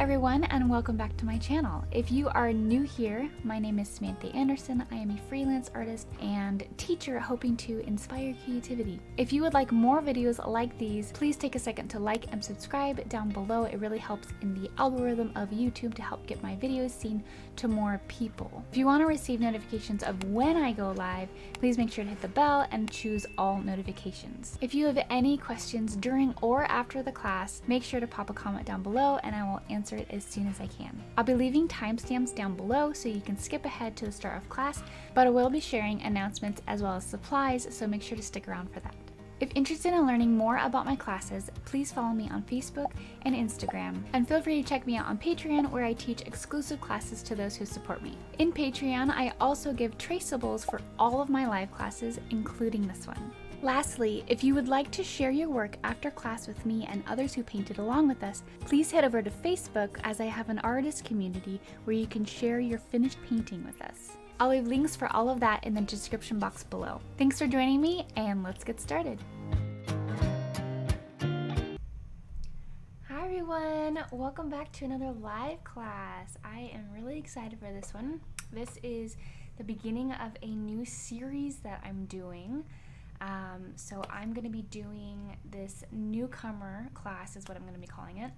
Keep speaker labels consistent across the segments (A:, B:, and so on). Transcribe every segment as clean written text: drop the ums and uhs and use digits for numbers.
A: everyone, and welcome back to my channel. If you are new here, my name is Samantha Anderson. I am a freelance artist and teacher hoping to inspire creativity. If you would like more videos like these, please take a second to like and subscribe down below. It really helps in the algorithm of YouTube to help get my videos seen to more people. If you want to receive notifications of when I go live, please make sure to hit the bell and choose all notifications. If you have any questions during or after the class, make sure to pop a comment down below and I will answer it as soon as I can. I'll be leaving timestamps down below so you can skip ahead to the start of class, but I will be sharing announcements as well as supplies, so make sure to stick around for that. If interested in learning more about my classes, please follow me on Facebook and Instagram, and feel free to check me out on Patreon, where I teach exclusive classes to those who support me. In Patreon, I also give traceables for all of my live classes, including this one. Lastly, if you would like to share your work after class with me and others who painted along with us, please head over to Facebook, as I have an artist community where you can share your finished painting with us. I'll leave links for all of that in the description box below. Thanks for joining me, and let's get started. Hi everyone, welcome back to another live class. I am really excited for this one. This is the beginning of a new series that I'm doing. So I'm going to be doing this newcomer class, is what I'm going to be calling it.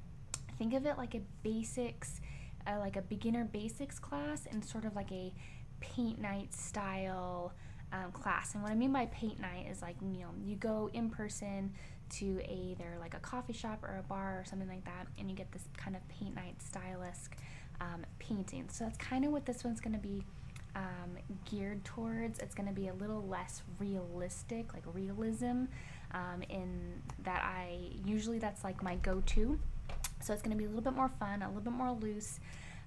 A: Think of it like a basics, like a beginner basics class, and sort of like a paint night style class. And what I mean by paint night is, like, you know, you go in person to either like a coffee shop or a bar or something like that, and you get this kind of paint night style-esque painting. So that's kind of what this one's going to be geared towards. It's going to be a little less realistic, like realism, in that that's like my go-to. So it's going to be a little bit more fun, a little bit more loose,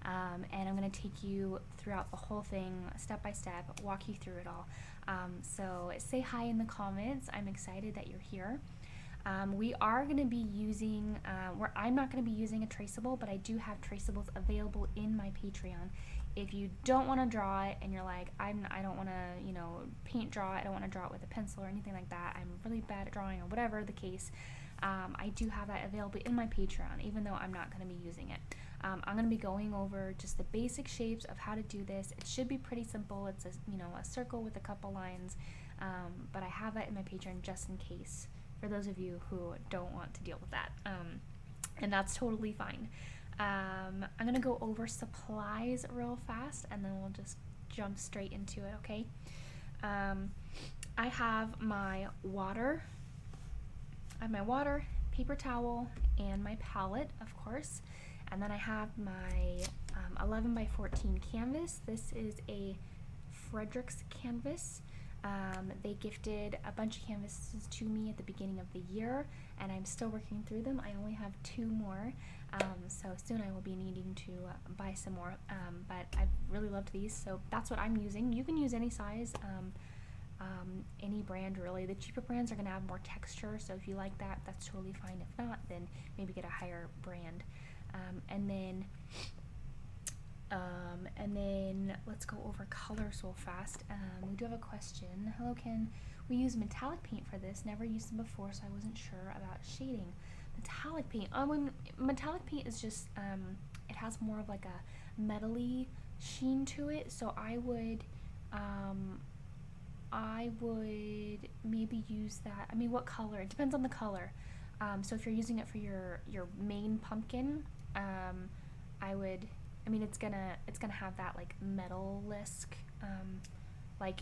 A: and I'm going to take you throughout the whole thing step by step, walk you through it all. So say hi in the comments. I'm excited that you're here. We are going to be using, I'm not going to be using a traceable, but I do have traceables available in my Patreon. If you don't want to draw it and you're like, I don't want to, you know, paint draw it, I don't want to draw it with a pencil or anything like that, I'm really bad at drawing, or whatever the case, I do have that available in my Patreon, even though I'm not going to be using it. I'm going to be going over just the basic shapes of how to do this. It should be pretty simple. It's a circle with a couple lines, but I have that in my Patreon just in case, for those of you who don't want to deal with that, and that's totally fine. I'm going to go over supplies real fast, and then we'll just jump straight into it, okay? I have my water, paper towel, and my palette, of course. And then I have my 11 by 14 canvas. This is a Frederick's canvas. They gifted a bunch of canvases to me at the beginning of the year, and I'm still working through them. I only have 2 more, so soon I will be needing to buy some more, but I really loved these, so that's what I'm using. You can use any size, any brand really. The cheaper brands are going to have more texture, so if you like that, that's totally fine. If not, then maybe get a higher brand. And then let's go over colors real fast. We do have a question. Hello, can we use metallic paint for this? Never used them before, so I wasn't sure about shading. Metallic paint. Metallic paint is just, it has more of like a metally sheen to it, so I would maybe use that. I mean, what color? It depends on the color. So if you're using it for your main pumpkin, it's gonna have that like metal-esque, like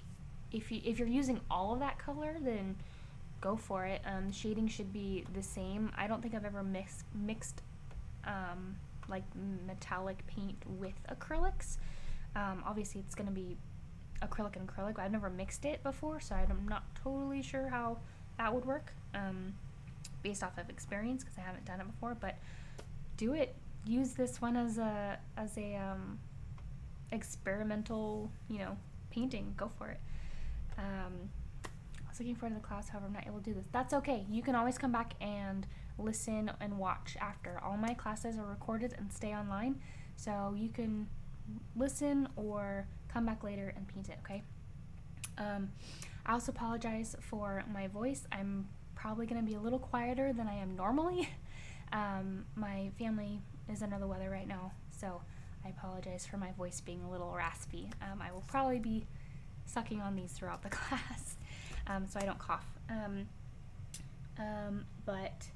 A: if you're using all of that color, then go for it. Shading should be the same. I don't think I've ever mixed like metallic paint with acrylics. Obviously it's gonna be acrylic and acrylic, but I've never mixed it before, so I'm not totally sure how that would work, based off of experience, because I haven't done it before. But do it. Use this one as a experimental, painting. Go for it. I was looking forward to the class, however I'm not able to do this. That's okay. You can always come back and listen and watch after. All my classes are recorded and stay online, so you can listen or come back later and paint it, okay? I also apologize for my voice. I'm probably going to be a little quieter than I am normally. My family is under the weather right now, so I apologize for my voice being a little raspy. I will probably be sucking on these throughout the class, so I don't cough. But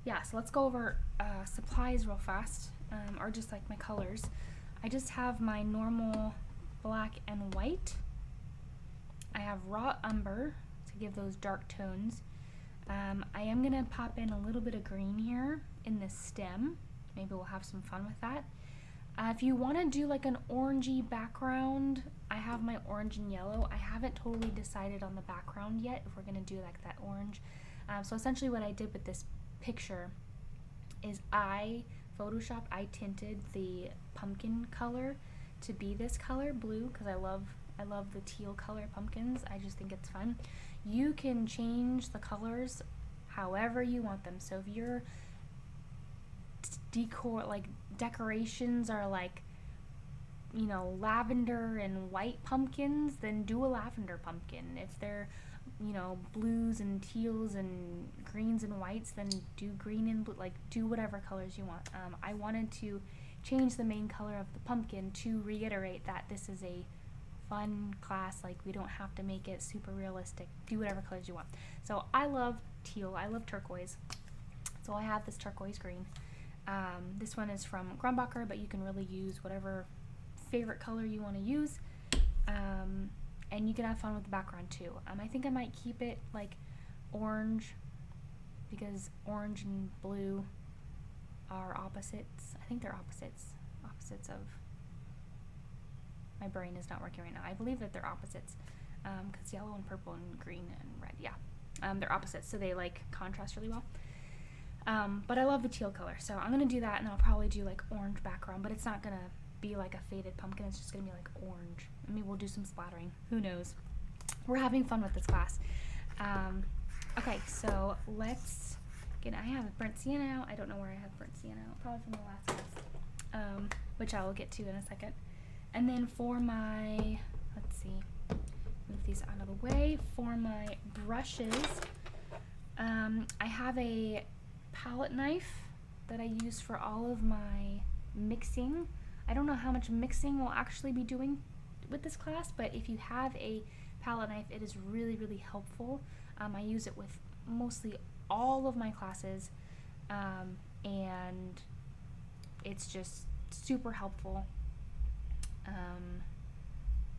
A: yeah, so let's go over supplies real fast, or just like my colors. I just have my normal black and white. I have raw umber to give those dark tones. I am gonna pop in a little bit of green here in the stem. Maybe we'll have some fun with that. If you want to do like an orangey background, I have my orange and yellow. I haven't totally decided on the background yet if we're gonna do like that orange. So essentially what I did with this picture is I tinted the pumpkin color to be this color, blue, because I love the teal color pumpkins. I just think it's fun. You can change the colors however you want them. So if your decorations are like, you know, lavender and white pumpkins, then do a lavender pumpkin. If they're, you know, blues and teals and greens and whites, then do green and blue, like do whatever colors you want. I wanted to change the main color of the pumpkin to reiterate that this is a fun class. Like, we don't have to make it super realistic. Do whatever colors you want. So I love teal, I love turquoise, so I have this turquoise green. This one is from Grumbacher, but you can really use whatever favorite color you want to use, and you can have fun with the background too. I think I might keep it like orange, because orange and blue are opposites. I think they're opposites of, my brain is not working right now. I believe that they're opposites, because yellow and purple and green and red, yeah, they're opposites, so they like contrast really well. But I love the teal color, so I'm gonna do that, and I'll probably do like orange background, but it's not gonna be like a faded pumpkin, it's just gonna be like orange. I mean, we'll do some splattering, who knows. We're having fun with this class. Okay, so let's get, I have burnt sienna out. I don't know where I have burnt sienna out, probably from the last class, which I will get to in a second. And then for my, let's see, move these out of the way. For my brushes, I have a palette knife that I use for all of my mixing. I don't know how much mixing we'll actually be doing with this class, but if you have a palette knife, it is really, really helpful. I use it with mostly all of my classes, and it's just super helpful.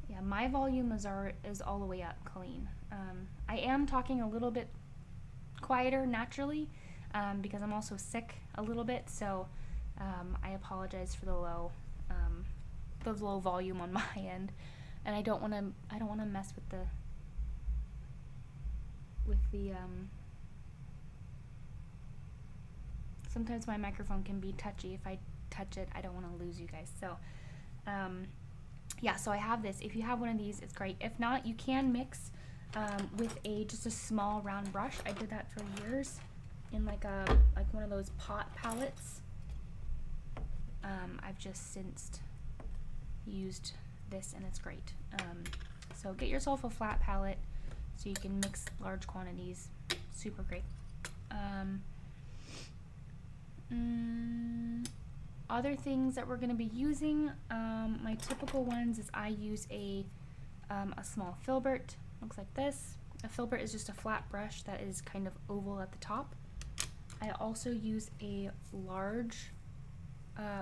A: Yeah, my volume is all the way up clean. I am talking a little bit quieter naturally, because I'm also sick a little bit, so I apologize for the low volume on my end, and I don't want to mess with the sometimes my microphone can be touchy. If I touch it, I don't want to lose you guys. So yeah, so I have this. If you have one of these, it's great. If not, you can mix with just a small round brush. I did that for years in like one of those pot palettes. I've just since used this, and it's great. So get yourself a flat palette so you can mix large quantities. Super great. Other things that we're going to be using, my typical ones is I use a small filbert. Looks like this. A filbert is just a flat brush that is kind of oval at the top. I also use a large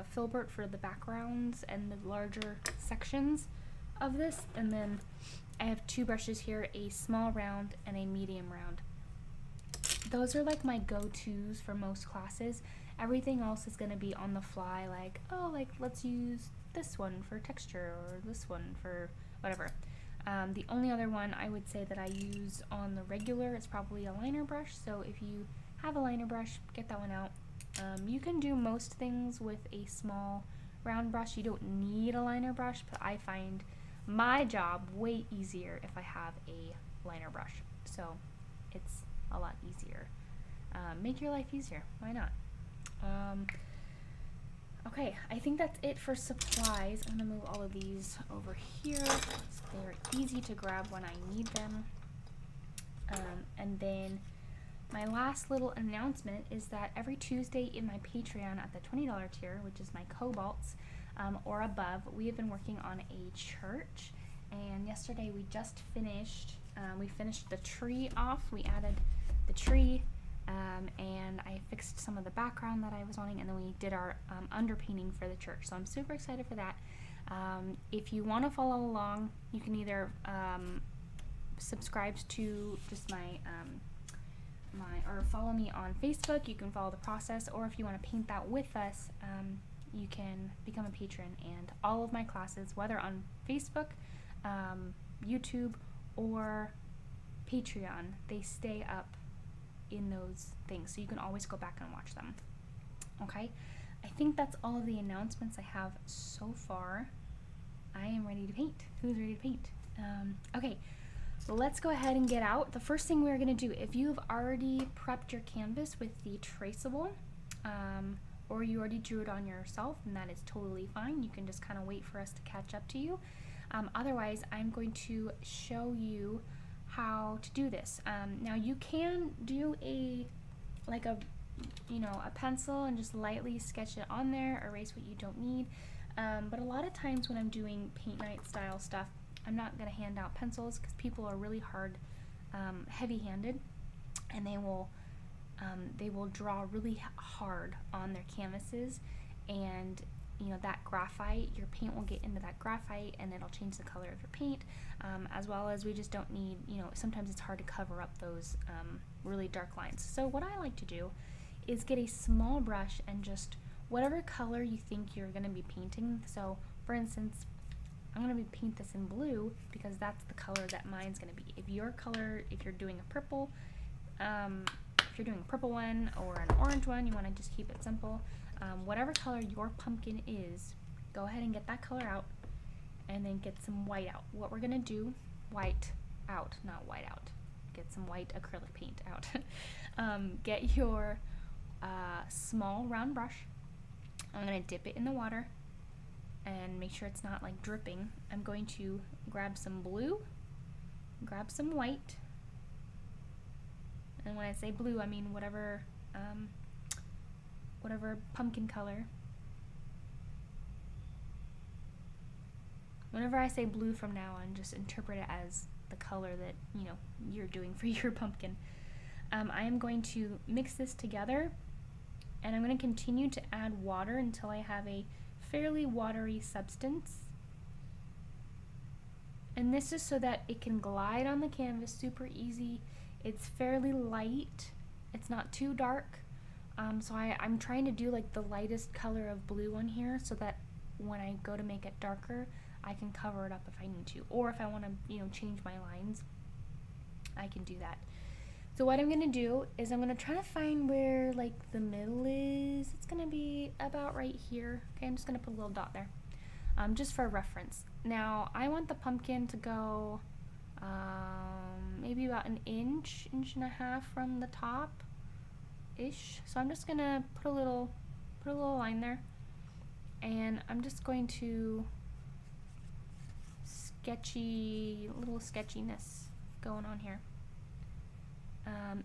A: filbert for the backgrounds and the larger sections of this, and then I have two brushes here, a small round and a medium round. Those are like my go-tos for most classes. Everything else is going to be on the fly, like, oh, like let's use this one for texture or this one for whatever. The only other one I would say that I use on the regular is probably a liner brush, so if you have a liner brush, get that one out. You can do most things with a small round brush. You don't need a liner brush, but I find my job way easier if I have a liner brush, so it's a lot easier. Make your life easier, why not? Okay, I think that's it for supplies. I'm gonna move all of these over here so they're easy to grab when I need them. And then my last little announcement is that every Tuesday in my Patreon at the $20 tier, which is my cobalts or above, we have been working on a church. And yesterday we just finished, we finished the tree off. We added the tree and I fixed some of the background that I was wanting, and then we did our underpainting for the church. So I'm super excited for that. If you want to follow along, you can either subscribe to just my or follow me on Facebook. You can follow the process, or if you want to paint that with us, you can become a patron. And all of my classes, whether on Facebook, YouTube, or Patreon, they stay up in those things, so you can always go back and watch them. Okay, I think that's all of the announcements I have so far. I am ready to paint. Who's ready to paint? Okay, let's go ahead and get out. The first thing we're going to do, if you've already prepped your canvas with the traceable, or you already drew it on yourself, and that is totally fine. You can just kind of wait for us to catch up to you. Otherwise, I'm going to show you how to do this. Now you can do a pencil and just lightly sketch it on there, erase what you don't need. But a lot of times when I'm doing paint night style stuff, I'm not going to hand out pencils because people are really heavy-handed, and they will draw really hard on their canvases, and that graphite, your paint will get into that graphite and it'll change the color of your paint, as well as we just don't need, sometimes it's hard to cover up those really dark lines. So what I like to do is get a small brush and just whatever color you think you're going to be painting. So for instance, I'm going to paint this in blue because that's the color that mine's going to be. If you're doing a purple, if you're doing a purple one or an orange one, you want to just keep it simple. Whatever color your pumpkin is, go ahead and get that color out, and then get some white out. What we're gonna do, white out, not white out. Get some white acrylic paint out. Get your small round brush. I'm gonna dip it in the water and make sure it's not like dripping. I'm going to grab some blue, grab some white, and when I say blue, I mean whatever pumpkin color. Whenever I say blue from now on, just interpret it as the color that you're doing for your pumpkin. I am going to mix this together, and I'm going to continue to add water until I have a fairly watery substance. And this is so that it can glide on the canvas super easy. It's fairly light. It's not too dark. So I'm trying to do like the lightest color of blue on here so that when I go to make it darker, I can cover it up if I need to. Or if I want to, change my lines, I can do that. So what I'm going to do is I'm going to try to find where like the middle is. It's going to be about right here. Okay, I'm just going to put a little dot there, just for reference. Now I want the pumpkin to go maybe about an inch and a half from the top ish. So I'm just gonna put a little line there, and I'm just going to little sketchiness going on here,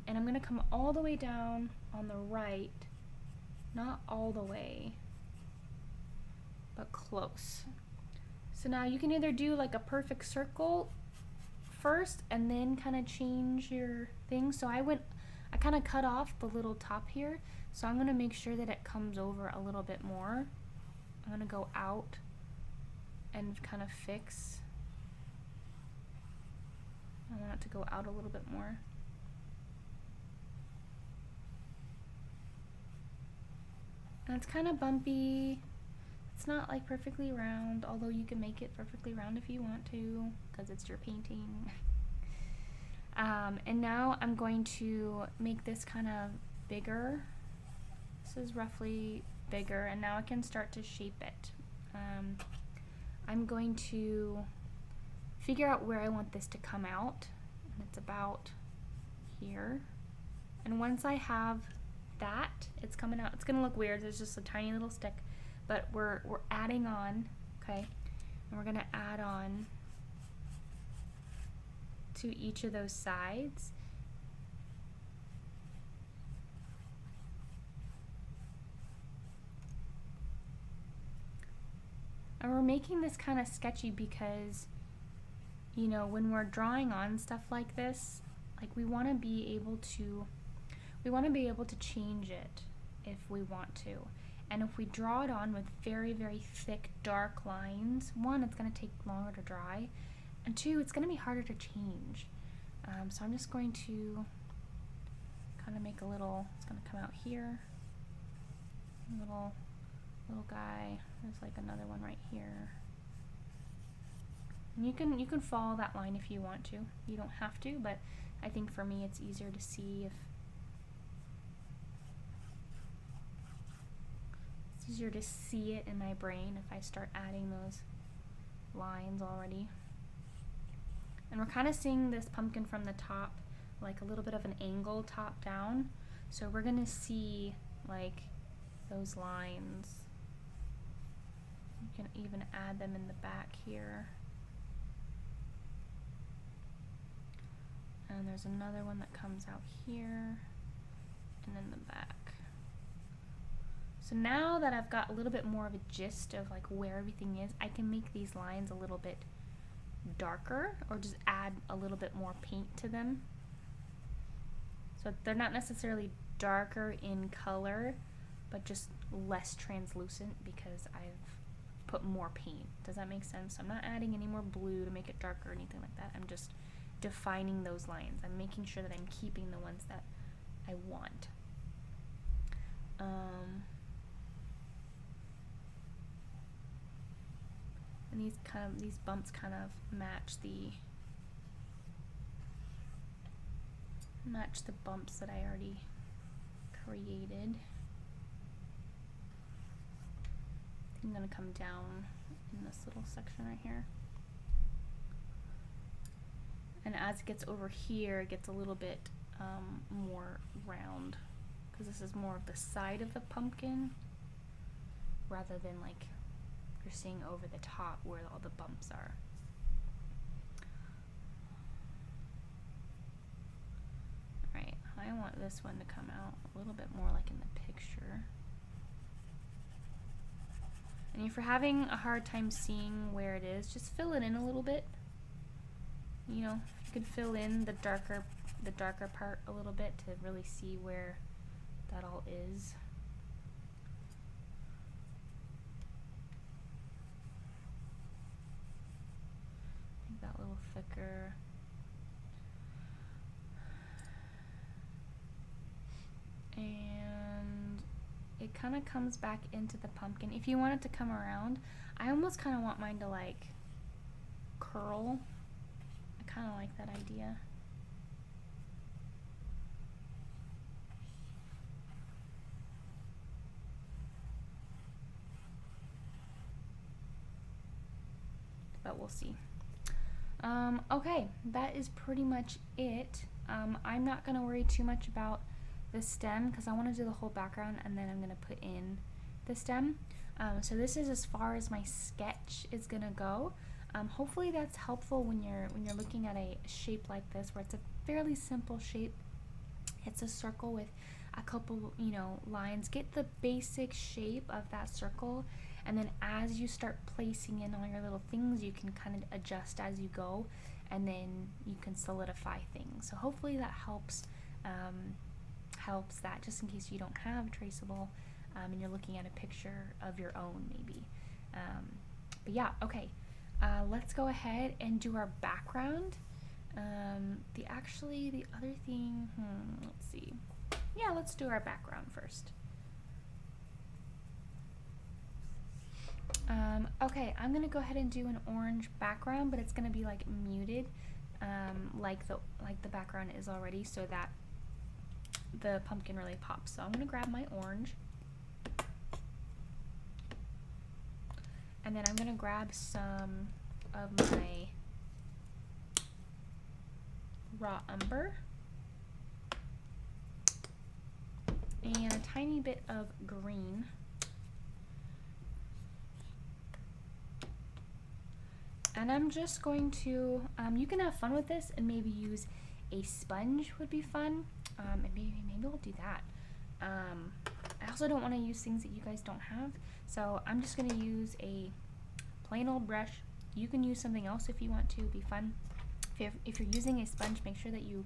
A: and I'm gonna come all the way down on the right, not all the way, but close. So now you can either do like a perfect circle first and then kind of change your thing. So I kind of cut off the little top here, so I'm going to make sure that it comes over a little bit more. I'm going to go out and kind of fix. I want it to go out a little bit more. And it's kind of bumpy. It's not like perfectly round, although you can make it perfectly round if you want to, because it's your painting. And now I'm going to make this kind of bigger. This is roughly bigger, and now I can start to shape it. I'm going to figure out where I want this to come out, and it's about here. And once I have that, it's coming out. It's gonna look weird. There's just a tiny little stick, but we're adding on, okay? And we're gonna add on to each of those sides. And we're making this kind of sketchy because, you know, when we're drawing on stuff like this, like we want to be able to change it if we want to. And if we draw it on with very, very thick, dark lines, one, it's going to take longer to dry, and two, it's going to be harder to change. So I'm just going to kind of make a little, it's going to come out here, little guy. There's like another one right here. And you can follow that line if you want to. You don't have to, but I think for me it's easier to see if it's easier to see it in my brain if I start adding those lines already. And we're kind of seeing this pumpkin from the top, like a little bit of an angle top down. So we're gonna see like those lines. You can even add them in the back here. And there's another one that comes out here and then the back. So now that I've got a little bit more of a gist of like where everything is, I can make these lines a little bit darker or just add a little bit more paint to them. So they're not necessarily darker in color, but just less translucent because I've put more paint. Does that make sense? I'm not adding any more blue to make it darker or anything like that. I'm just defining those lines. I'm making sure that I'm keeping the ones that I want. And these bumps kind of match the bumps that I already created. I'm gonna come down in this little section right here. And as it gets over here, it gets a little bit more round, because this is more of the side of the pumpkin rather than like you're seeing over the top where all the bumps are. Alright, I want this one to come out a little bit more like in the picture. And if you're having a hard time seeing where it is, just fill it in a little bit. You know, you could fill in the darker part a little bit to really see where that all is. Make that a little thicker. And it kind of comes back into the pumpkin. If you want it to come around, I almost kind of want mine to like curl. I kind of like that idea. But we'll see. Okay, that is pretty much it. I'm not going to worry too much about the stem because I want to do the whole background and then I'm going to put in the stem. So this is as far as my sketch is going to go. Hopefully that's helpful when you're looking at a shape like this where it's a fairly simple shape. It's a circle with a couple, you know, lines. Get the basic shape of that circle, and then as you start placing in all your little things, you can kind of adjust as you go, and then you can solidify things. So hopefully that helps that, just in case you don't have traceable and you're looking at a picture of your own maybe. But yeah, okay. Let's go ahead and do our background. The other thing, let's see. Yeah, let's do our background first. Okay, I'm gonna go ahead and do an orange background, but it's gonna be like muted, like the background is already, so that the pumpkin really pops. So I'm gonna grab my orange, and then I'm gonna grab some of my raw umber and a tiny bit of green. And I'm just going to, you can have fun with this and maybe use a sponge would be fun. And maybe we'll do that. I also don't want to use things that you guys don't have. So I'm just going to use a plain old brush. You can use something else if you want to, it'd be fun. If you're using a sponge, make sure that you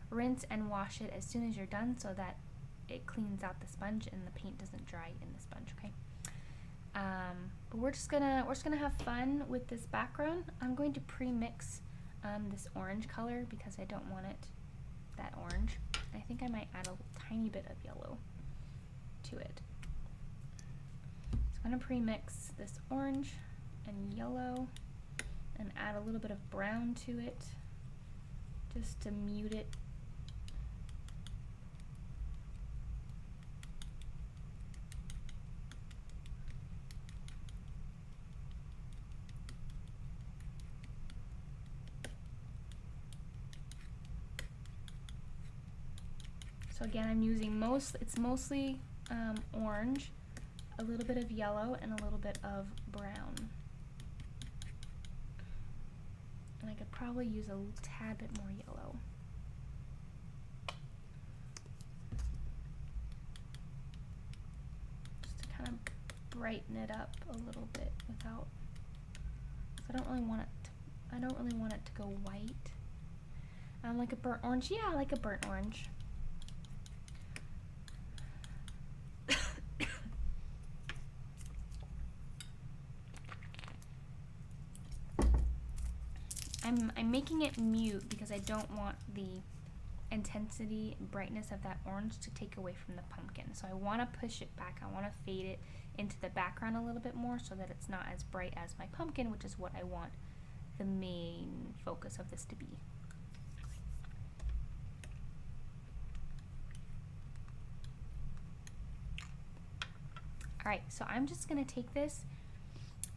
A: rinse and wash it as soon as you're done so that it cleans out the sponge and the paint doesn't dry in the sponge, okay? But we're just gonna have fun with this background. I'm going to pre-mix this orange color because I don't want it that orange. I think I might add a tiny bit of yellow to it. So I'm gonna pre-mix this orange and yellow and add a little bit of brown to it just to mute it. So again, I'm using it's mostly orange, a little bit of yellow, and a little bit of brown. And I could probably use a tad bit more yellow. Just to kind of brighten it up a little bit without, I don't really want it to go white. Like a burnt orange. Yeah, like a burnt orange. I'm making it mute because I don't want the intensity and brightness of that orange to take away from the pumpkin. So I want to push it back. I want to fade it into the background a little bit more so that it's not as bright as my pumpkin, which is what I want the main focus of this to be. Alright, so I'm just going to take this.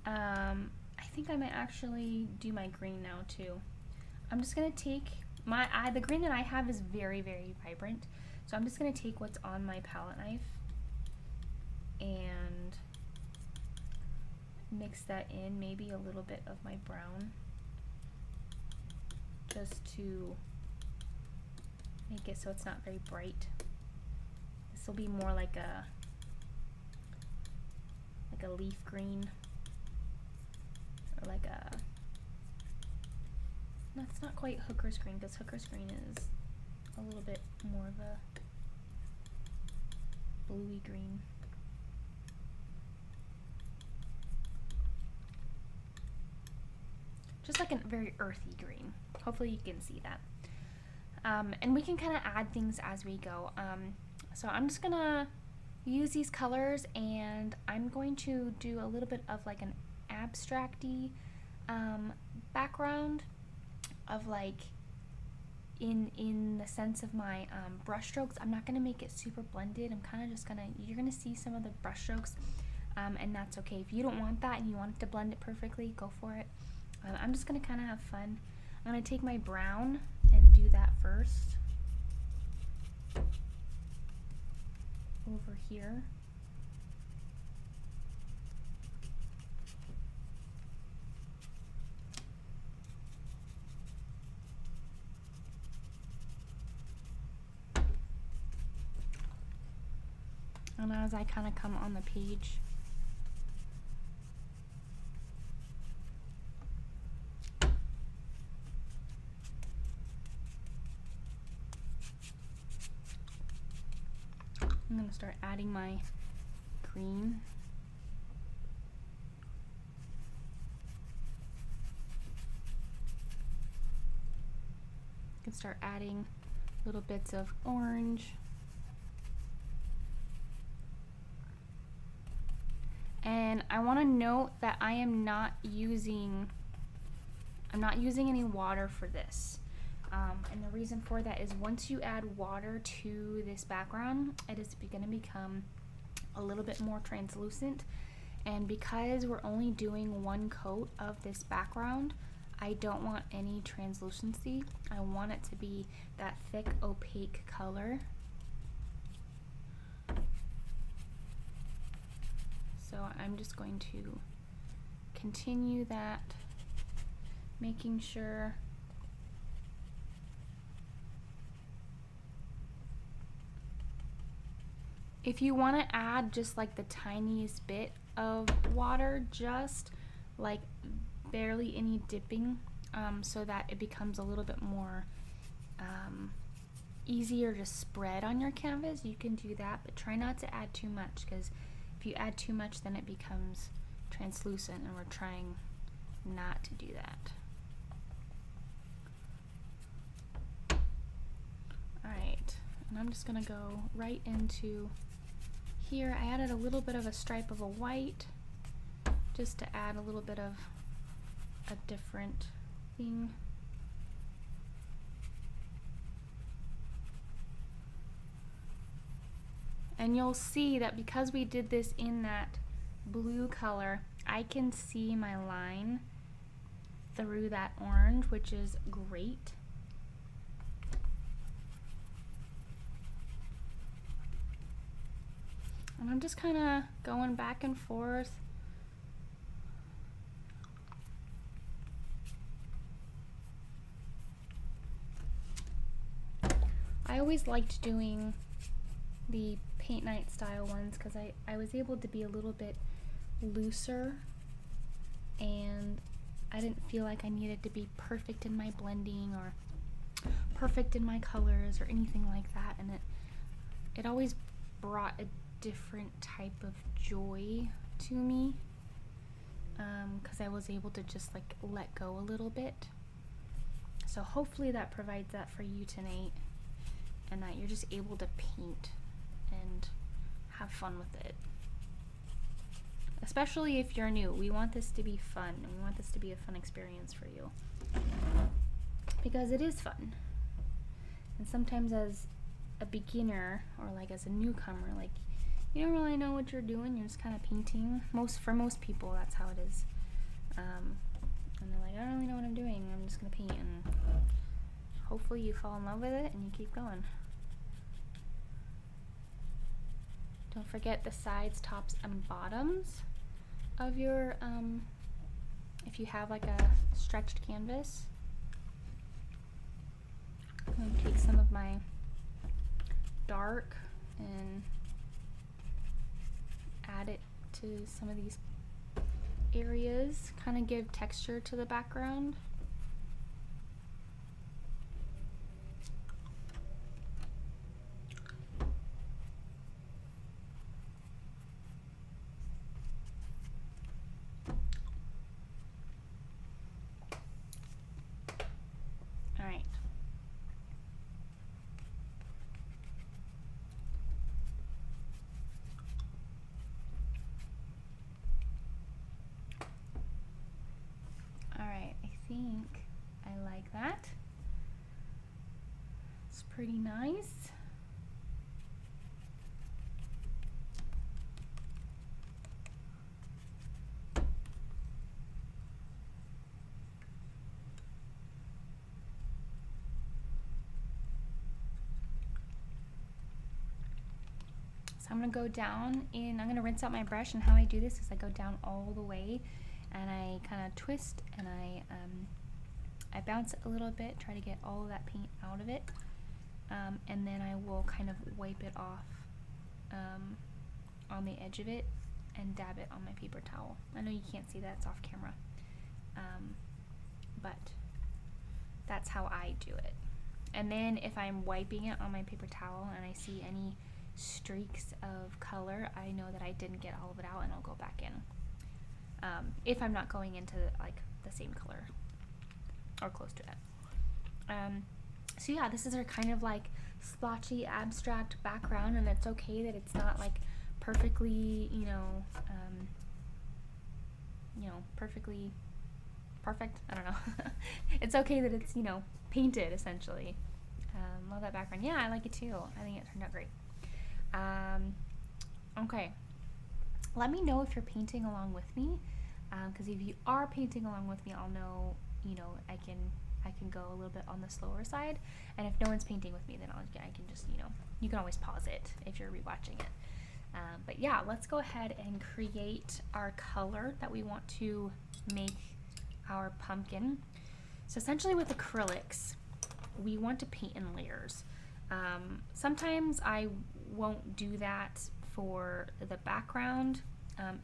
A: I think I might actually do my green now too. I'm just going to take the green that I have is very, very vibrant. So I'm just going to take what's on my palette knife and mix that in, maybe a little bit of my brown, just to make it so it's not very bright. This will be more like a leaf green, or like a, that's not quite hooker's green, because hooker's green is a little bit more of a bluey green. Just like a very earthy green. Hopefully you can see that. And we can kind of add things as we go. So I'm just gonna use these colors, and I'm going to do a little bit of like an abstract-y background of like in the sense of my brush strokes. I'm not gonna make it super blended. I'm kind of just gonna, you're gonna see some of the brush strokes, and that's okay. If you don't want that and you want it to blend it perfectly, go for it. I'm just gonna kind of have fun. I'm gonna take my brown and do that first over here. And as I kind of come on the page, I'm going to start adding my green. I can start adding little bits of orange. And I want to note that I'm not using any water for this. And the reason for that is once you add water to this background, it is going to become a little bit more translucent. And because we're only doing one coat of this background, I don't want any translucency. I want it to be that thick, opaque color. So I'm just going to continue that, making sure if you want to add just like the tiniest bit of water, just like barely any dipping, so that it becomes a little bit more easier to spread on your canvas. You can do that, but try not to add too much, because if you add too much, then it becomes translucent, and we're trying not to do that. Alright, and I'm just gonna go right into here. I added a little bit of a stripe of a white just to add a little bit of a different thing. And you'll see that because we did this in that blue color, I can see my line through that orange, which is great. And I'm just kind of going back and forth. I always liked doing the paint night style ones because I was able to be a little bit looser, and I didn't feel like I needed to be perfect in my blending or perfect in my colors or anything like that, and it always brought a different type of joy to me, because I was able to just like let go a little bit. So hopefully that provides that for you tonight, and that you're just able to paint and have fun with it. Especially if you're new, we want this to be fun, and we want this to be a fun experience for you, because it is fun. And sometimes as a beginner, or like as a newcomer, like you don't really know what you're doing, you're just kind of painting. For most people, that's how it is. And they're like, I don't really know what I'm doing, I'm just gonna paint, and hopefully you fall in love with it and you keep going. Don't forget the sides, tops, and bottoms of your, if you have like a stretched canvas. I'm going to take some of my dark and add it to some of these areas, kind of give texture to the background. I think I like that. It's pretty nice. So I'm going to go down in, I'm going to rinse out my brush, and how I do this is I go down all the way and I kind of twist, and I bounce it a little bit, try to get all of that paint out of it, and then I will kind of wipe it off on the edge of it and dab it on my paper towel. I know you can't see that, it's off camera, but that's how I do it. And then if I'm wiping it on my paper towel and I see any streaks of color, I know that I didn't get all of it out, and I'll go back in. If I'm not going into like the same color or close to it. So yeah, this is our kind of like splotchy abstract background, and it's okay that it's not like perfectly, perfectly perfect. I don't know. It's okay that it's, painted essentially. Love that background. Yeah, I like it too. I think it turned out great. Okay. Let me know if you're painting along with me, because if you are painting along with me, I'll know, I can go a little bit on the slower side, and if no one's painting with me, then I can just, you can always pause it if you're rewatching it. But yeah, let's go ahead and create our color that we want to make our pumpkin. So essentially with acrylics, we want to paint in layers. Sometimes I won't do that for the background.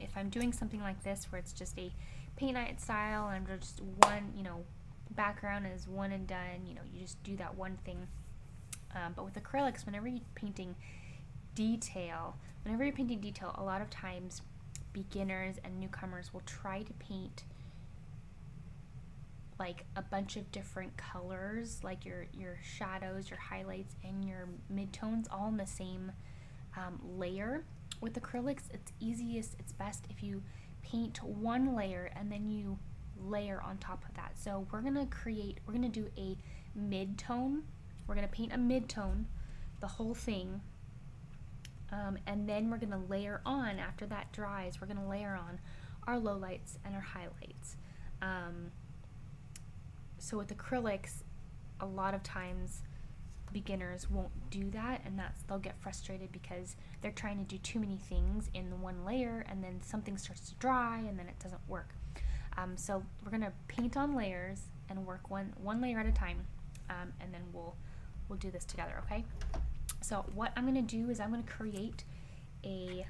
A: If I'm doing something like this where it's just a paint night style and I'm just one, you know, background is one and done, you know, you just do that one thing. But with acrylics, whenever you're painting detail, a lot of times beginners and newcomers will try to paint like a bunch of different colors, like your shadows, your highlights, and your midtones all in the same layer. With acrylics, it's best if you paint one layer and then you layer on top of that. So we're gonna do a mid-tone. We're gonna paint a mid-tone, the whole thing, and then we're gonna layer on, after that dries, we're gonna layer on our lowlights and our highlights. So with acrylics, a lot of times beginners won't do that, and they'll get frustrated because they're trying to do too many things in the one layer, and then something starts to dry and then it doesn't work. So we're gonna paint on layers and work one layer at a time, and then we'll do this together, okay? So what I'm gonna do is I'm gonna create a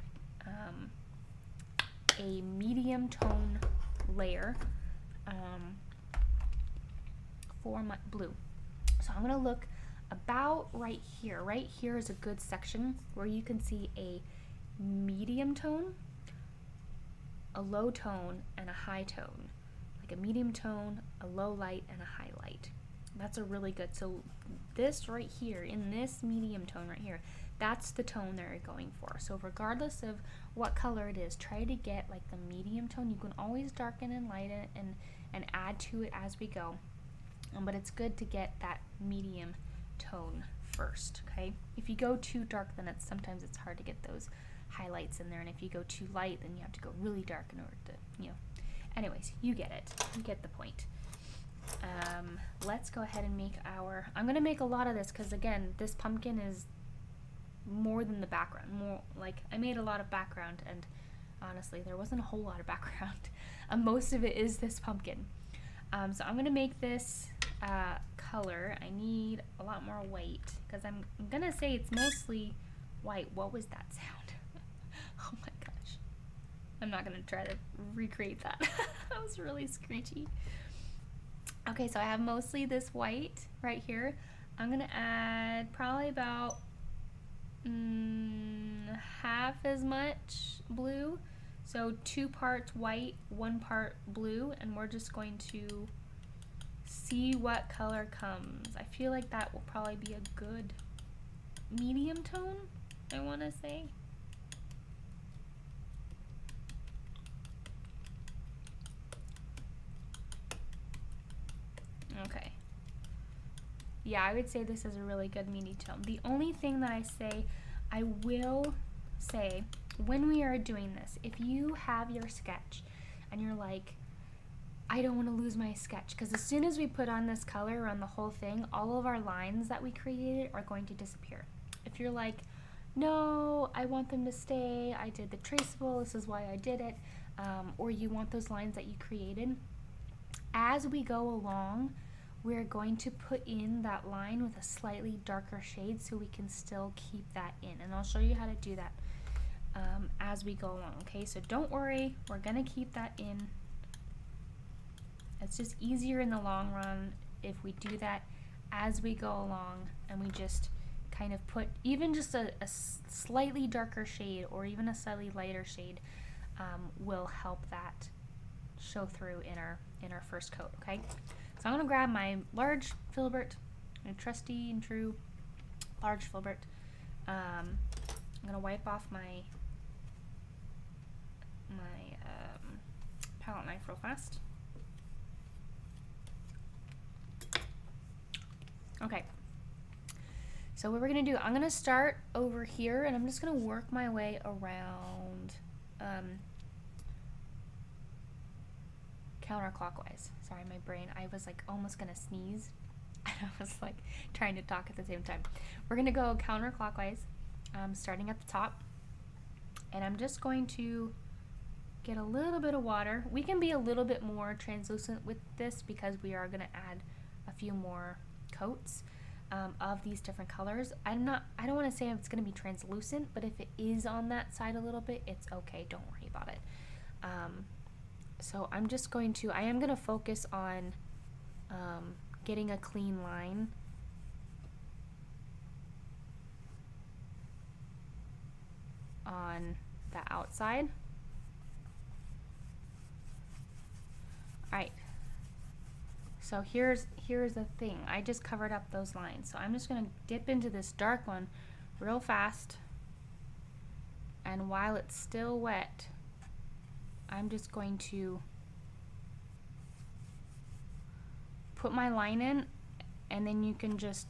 A: medium tone layer for my blue. So I'm gonna look about right here. Right here is a good section where you can see a medium tone, a low tone, and a high tone. Like a medium tone, a low light, and a high light. That's a really good, so this right here, in this medium tone right here, that's the tone that you're going for. So regardless of what color it is, try to get like the medium tone. You can always darken and lighten and add to it as we go. But it's good to get that medium tone first, okay? If you go too dark, then sometimes it's hard to get those highlights in there, and if you go too light, then you have to go really dark in order to, you know. Anyways, you get it. You get the point. Let's go ahead and make I'm gonna make a lot of this because, again, this pumpkin is more than the background. I made a lot of background, and honestly, there wasn't a whole lot of background. Most of it is this pumpkin. So I'm gonna make this color. I need a lot more white because I'm gonna say it's mostly white. What was that sound? Oh my gosh. I'm not gonna try to recreate that. That was really screechy. Okay, so I have mostly this white right here. I'm gonna add probably about half as much blue. So 2 parts white, 1 part blue, and we're just going to see what color comes. I feel like that will probably be a good medium tone, I want to say. Okay. Yeah, I would say this is a really good medium tone. The only thing that I will say, when we are doing this, if you have your sketch and you're like, I don't want to lose my sketch, because as soon as we put on this color on the whole thing, all of our lines that we created are going to disappear. If you're like, no, I want them to stay, I did the traceable, this is why I did it, or you want those lines that you created, as we go along, we're going to put in that line with a slightly darker shade so we can still keep that in. And I'll show you how to do that as we go along, okay? So don't worry, we're gonna keep that in. It's just easier in the long run if we do that as we go along, and we just kind of put even just a slightly darker shade or even a slightly lighter shade will help that show through in our first coat, okay? So I'm gonna grab my large filbert, my trusty and true large filbert. I'm gonna wipe off my palette knife real fast. Okay, so what we're gonna do, I'm gonna start over here and I'm just gonna work my way around counterclockwise. Sorry, my brain, I was like almost gonna sneeze and I was like trying to talk at the same time. We're gonna go counterclockwise, starting at the top, and I'm just going to get a little bit of water. We can be a little bit more translucent with this because we are gonna add a few more coats. of these different colors. I don't want to say it's going to be translucent, but if it is on that side a little bit, it's okay. Don't worry about it. So I am going to focus on getting a clean line on the outside. Alright, so here's the thing. I just covered up those lines, so I'm just going to dip into this dark one real fast, and while it's still wet, I'm just going to put my line in, and then you can just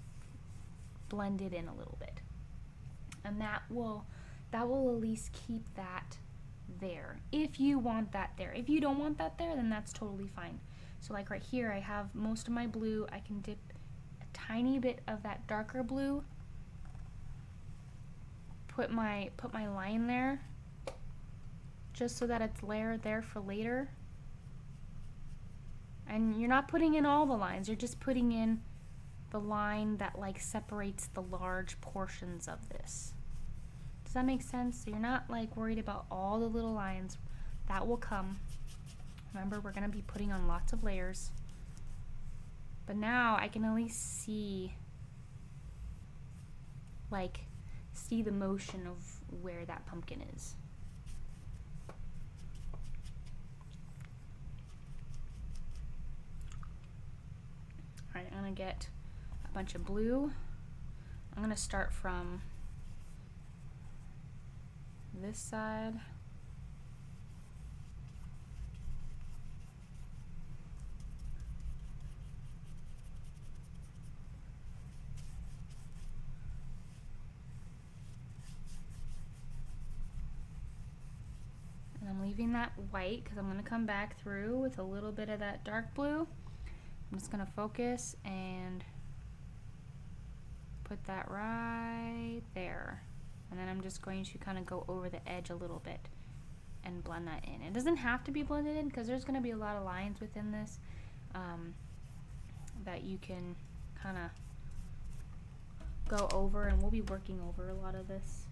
A: blend it in a little bit, and that will at least keep that there, if you want that there. If you don't want that there, then that's totally fine. So like right here, I have most of my blue. I can dip a tiny bit of that darker blue, put my line there, just so that it's there for later. And you're not putting in all the lines, you're just putting in the line that like separates the large portions of this. Does that make sense? So you're not like worried about all the little lines. That will come. Remember, we're going to be putting on lots of layers. But now I can at least see the motion of where that pumpkin is. Alright, I'm going to get a bunch of blue. I'm going to start from this side. And I'm leaving that white because I'm going to come back through with a little bit of that dark blue. I'm just going to focus and put that right there. And then I'm just going to kind of go over the edge a little bit and blend that in. It doesn't have to be blended in because there's going to be a lot of lines within this that you can kind of go over, and we'll be working over a lot of this.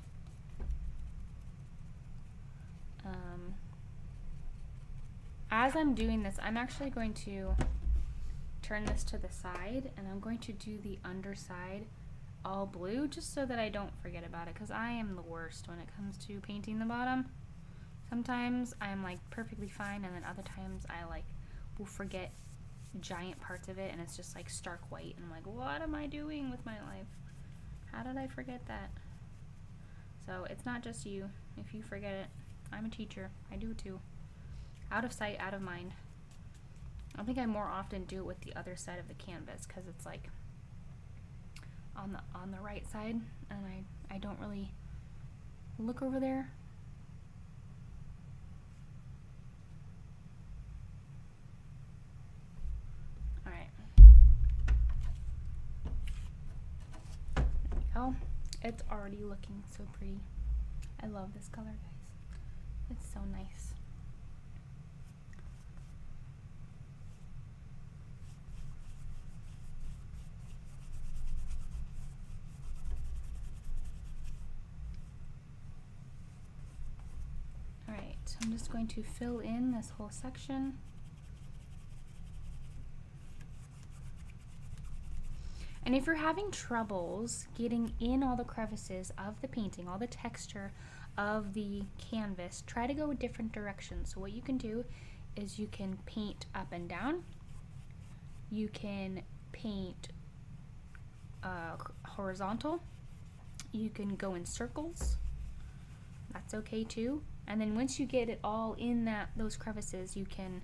A: As I'm doing this, I'm actually going to turn this to the side, and I'm going to do the underside all blue, just so that I don't forget about it, because I am the worst when it comes to painting the bottom. Sometimes I'm like perfectly fine, and then other times I like will forget giant parts of it, and it's just like stark white, and I'm like, what am I doing with my life? How did I forget that? So it's not just you. If you forget it, I'm a teacher. I do it too. Out of sight, out of mind. I think I more often do it with the other side of the canvas, because it's like on the right side, and I don't really look over there. Alright. There we go. It's already looking so pretty. I love this color, guys. It's so nice. Alright, I'm just going to fill in this whole section. And if you're having troubles getting in all the crevices of the painting, all the texture of the canvas, try to go a different direction. So what you can do is you can paint up and down. You can paint horizontal. You can go in circles. That's okay too. And then once you get it all in those crevices, you can,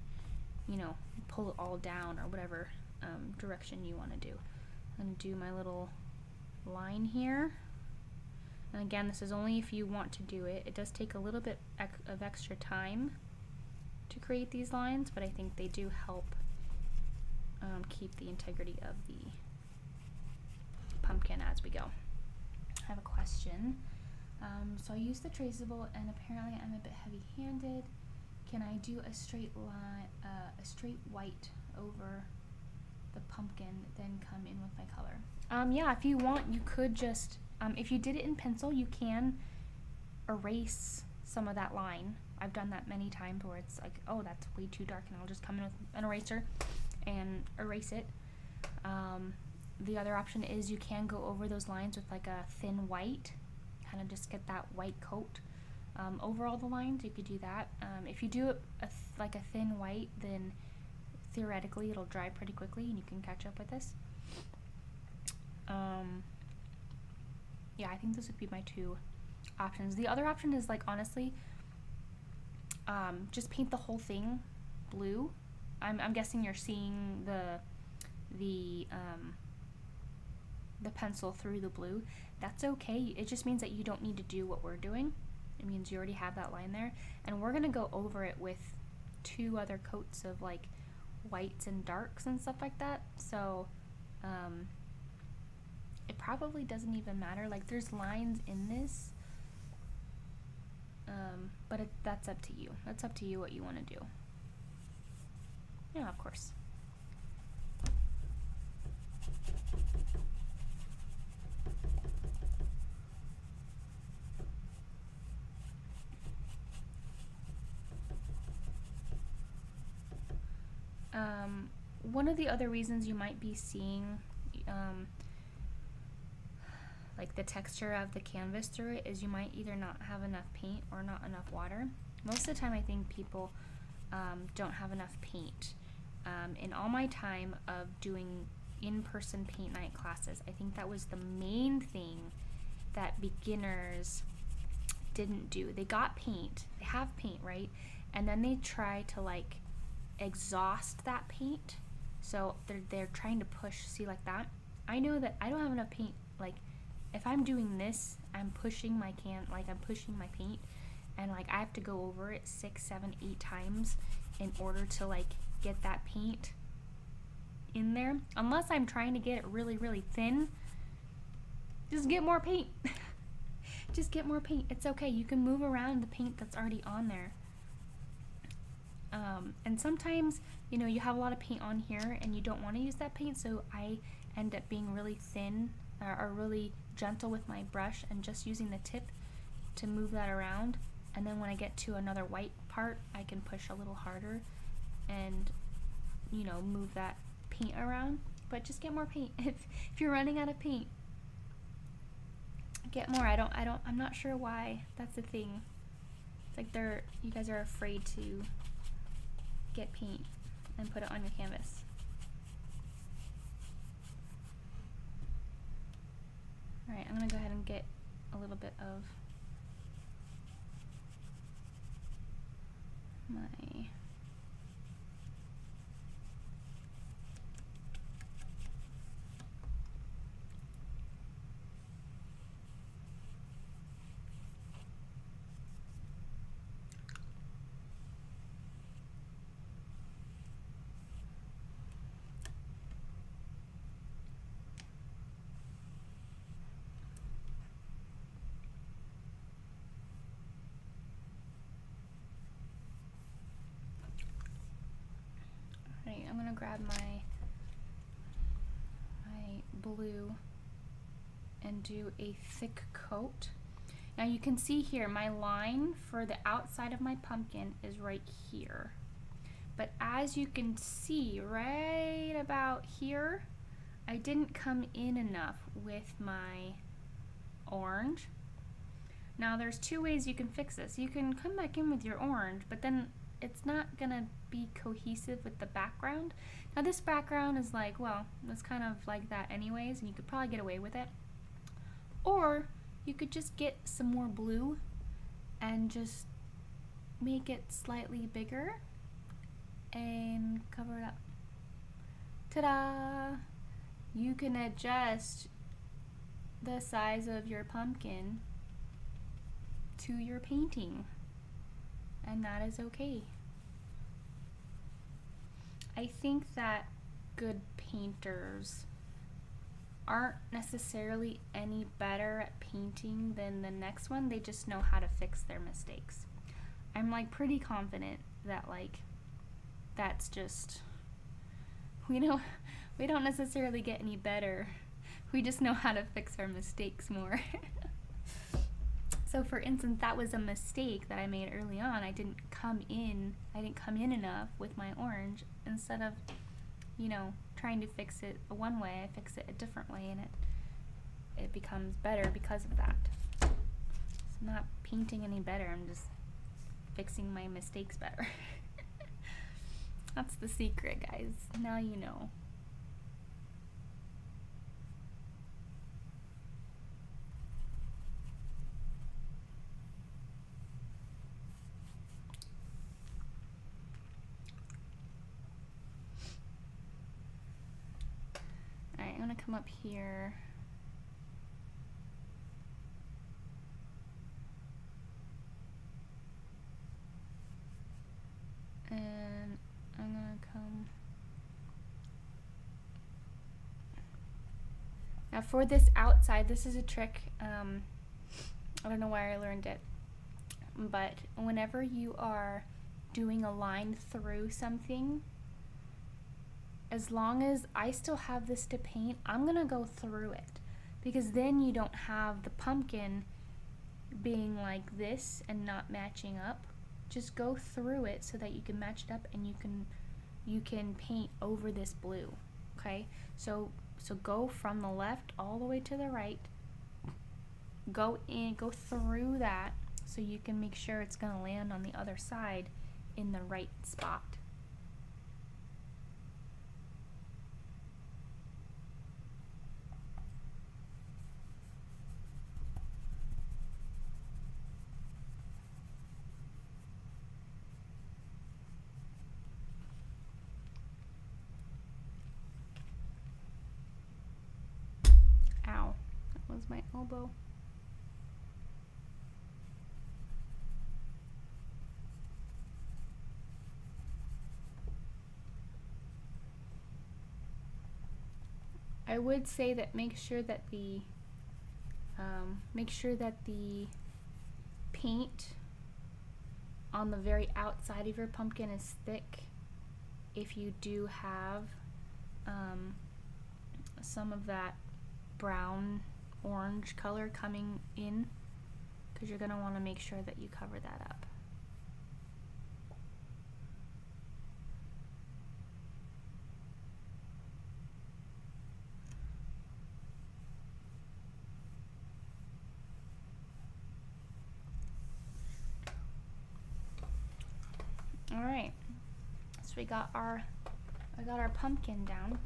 A: pull it all down, or whatever direction you want to do. I'm going to do my little line here. And again, this is only if you want to do it. It does take a little bit of extra time to create these lines, but I think they do help keep the integrity of the pumpkin as we go. I have a question. So I use the traceable, and apparently I'm a bit heavy-handed. Can I do a straight line, a straight white over the pumpkin, then come in with my color. Yeah, if you want, you could just, if you did it in pencil, you can erase some of that line. I've done that many times where it's like, oh, that's way too dark, and I'll just come in with an eraser and erase it. The other option is you can go over those lines with like a thin white, kind of just get that white coat over all the lines. You could do that. If you do it like a thin white, then theoretically it'll dry pretty quickly and you can catch up with this. Yeah, I think those would be my two options. The other option is, like, honestly, just paint the whole thing blue. I'm guessing you're seeing the pencil through the blue. That's okay. It just means that you don't need to do what we're doing. It means you already have that line there, and we're gonna go over it with 2 other coats of like whites and darks and stuff like that. So it probably doesn't even matter. Like, there's lines in this, but that's up to you. That's up to you what you want to do. Yeah, of course. One of the other reasons you might be seeing like the texture of the canvas through it is you might either not have enough paint or not enough water. Most of the time I think people don't have enough paint. In all my time of doing in-person paint night classes, I think that was the main thing that beginners didn't do. They got paint, they have paint, right? And then they try to like exhaust that paint. So they're trying to push, see, like that. I know that I don't have enough paint. Like, if I'm doing this, I'm pushing my I'm pushing my paint, and like I have to go over it 6, 7, 8 times in order to like get that paint in there. Unless I'm trying to get it really, really thin, just get more paint. Just get more paint. It's okay. You can move around the paint that's already on there. And sometimes, you know, you have a lot of paint on here and you don't want to use that paint, so I end up being really thin or really gentle with my brush and just using the tip to move that around. And then when I get to another white part, I can push a little harder and, you know, move that paint around. But just get more paint. If you're running out of paint, get more. I'm not sure why that's a thing. It's like you guys are afraid to get paint and put it on your canvas. Alright, I'm gonna go ahead and get a little bit of my I'm gonna grab my blue and do a thick coat. Now you can see here my line for the outside of my pumpkin is right here, but as you can see right about here, I didn't come in enough with my orange. Now there's 2 ways you can fix this. You can come back in with your orange, but then it's not gonna be cohesive with the background. Now this background is like, well, it's kind of like that anyways, and you could probably get away with it. Or you could just get some more blue and just make it slightly bigger and cover it up. Ta-da! You can adjust the size of your pumpkin to your painting, and that is okay. I think that good painters aren't necessarily any better at painting than the next one. They just know how to fix their mistakes. I'm like pretty confident that like that's just, you know, We don't necessarily get any better. We just know how to fix our mistakes more. So for instance, that was a mistake that I made early on. I didn't come in enough with my orange. Instead of, you know, trying to fix it one way, I fix it a different way, and it becomes better because of that. So I'm not painting any better, I'm just fixing my mistakes better. That's the secret, guys. Now you know. Alright, I'm gonna come up here. And I'm gonna come. Now for this outside, this is a trick. I don't know why I learned it, but whenever you are doing a line through something, as long as I still have this to paint, I'm gonna go through it, because then you don't have the pumpkin being like this and not matching up. Just go through it so that you can match it up, and you can paint over this blue. Okay, so go from the left all the way to the right, go through that, so you can make sure it's gonna land on the other side in the right spot. Ow, that was my elbow. I would say that make sure that the paint on the very outside of your pumpkin is thick if you do have some of that brown orange color coming in, because you're going to want to make sure that you cover that up. All right, so I got our pumpkin down.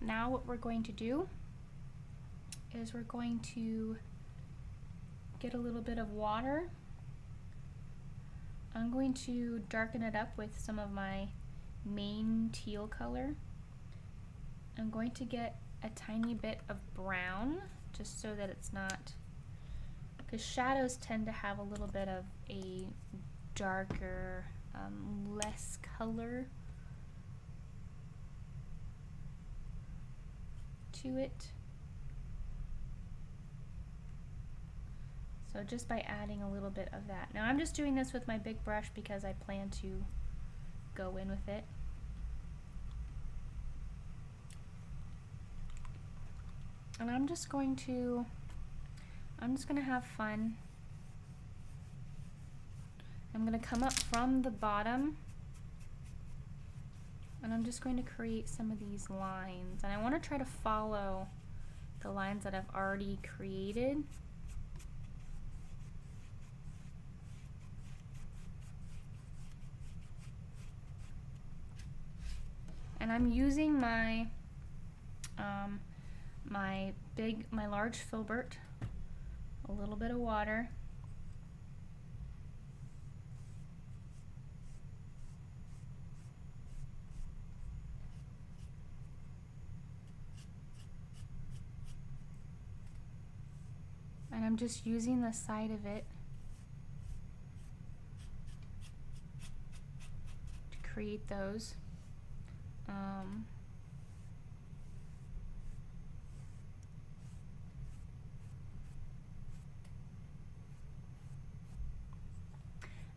A: Now what we're going to do is we're going to get a little bit of water. I'm going to darken it up with some of my main teal color. I'm going to get a tiny bit of brown, just so that it's not, because shadows tend to have a little bit of a darker, less color to it. So just by adding a little bit of that. Now I'm just doing this with my big brush because I plan to go in with it. And I'm just going to have fun. I'm going to come up from the bottom, and I'm just going to create some of these lines. And I want to try to follow the lines that I've already created. And I'm using my my large filbert, a little bit of water, and I'm just using the side of it to create those.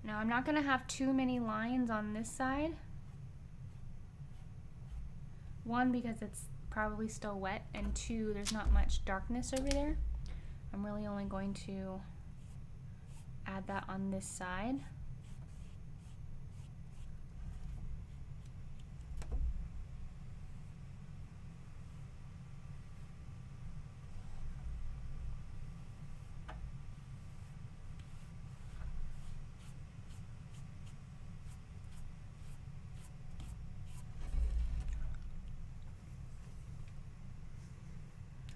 A: Now I'm not gonna have too many lines on this side. One, because it's probably still wet, and two, there's not much darkness over there. I'm really only going to add that on this side.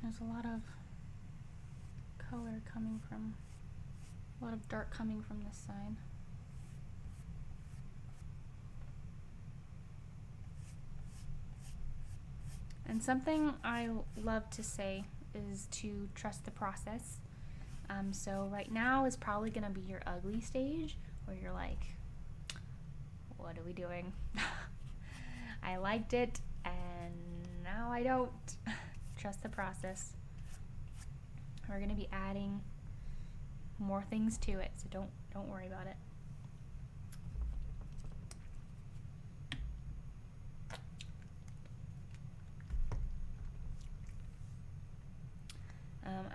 A: There's a lot of color coming from, a lot of dark coming from this side. And something I love to say is to trust the process. So right now is probably gonna be your ugly stage, where you're like, what are we doing? I liked it and now I don't. Trust the process. We're gonna be adding more things to it, so don't worry about it.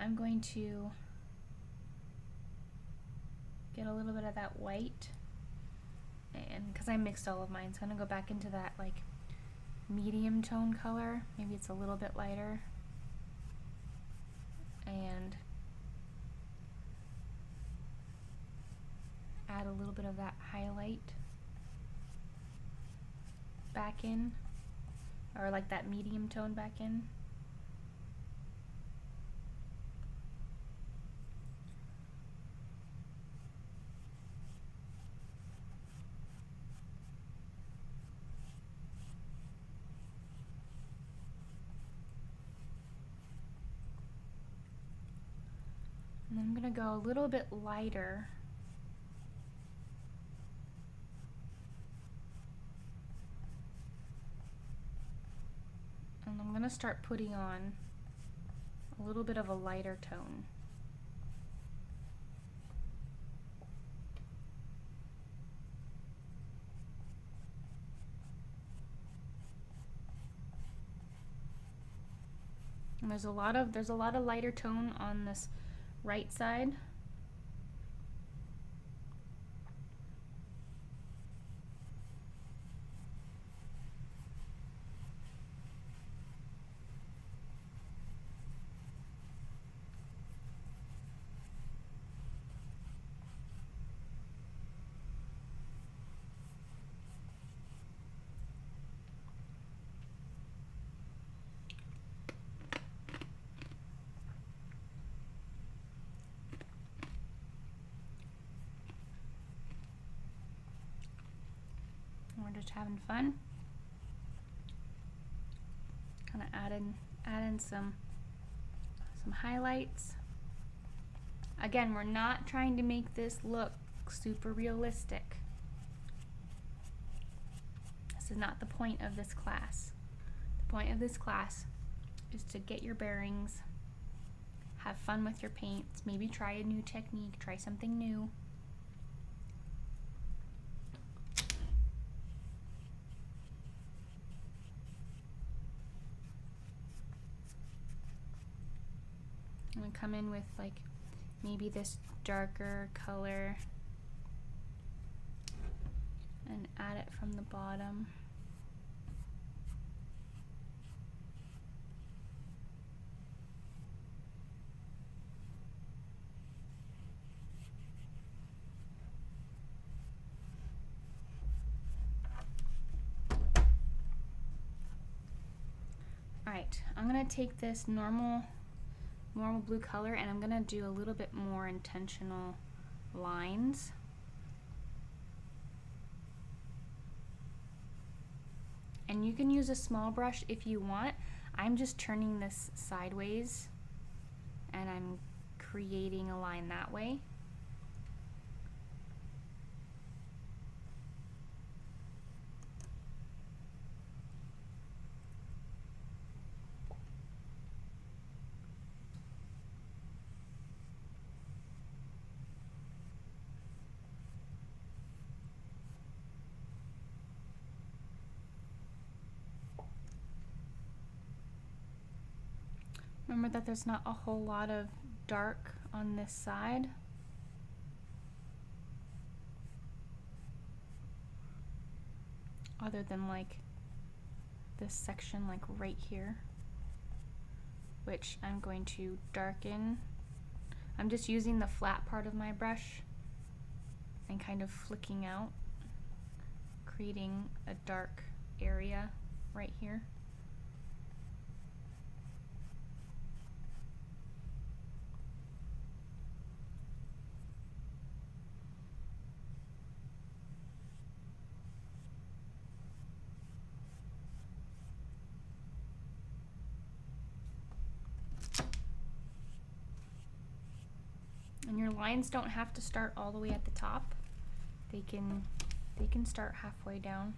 A: I'm going to get a little bit of that white, and because I mixed all of mine, so I'm gonna go back into that like medium tone color. Maybe it's a little bit lighter, and add a little bit of that highlight back in, or like that medium tone back in. And then I'm going to go a little bit lighter. And I'm going to start putting on a little bit of a lighter tone. And there's a lot of lighter tone on this right side. We're just having fun. Kind of add in some highlights. Again, we're not trying to make this look super realistic. This is not the point of this class. The point of this class is to get your bearings, have fun with your paints, maybe try a new technique, try something new. I'm gonna come in with like maybe this darker color and add it from the bottom. Alright, I'm gonna take this normal blue color and I'm gonna do a little bit more intentional lines. And you can use a small brush if you want. I'm just turning this sideways and I'm creating a line that way. Remember that there's not a whole lot of dark on this side. Other than like this section like right here, which I'm going to darken. I'm just using the flat part of my brush and kind of flicking out, creating a dark area right here. And your lines don't have to start all the way at the top. They can start halfway down.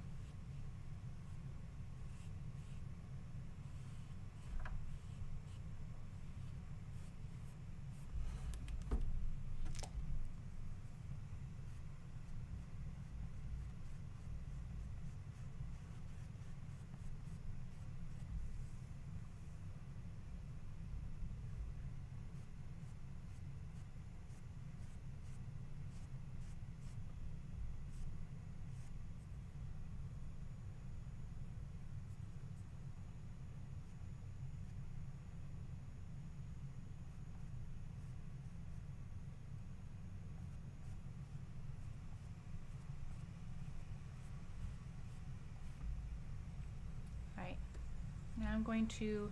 A: Now I'm going to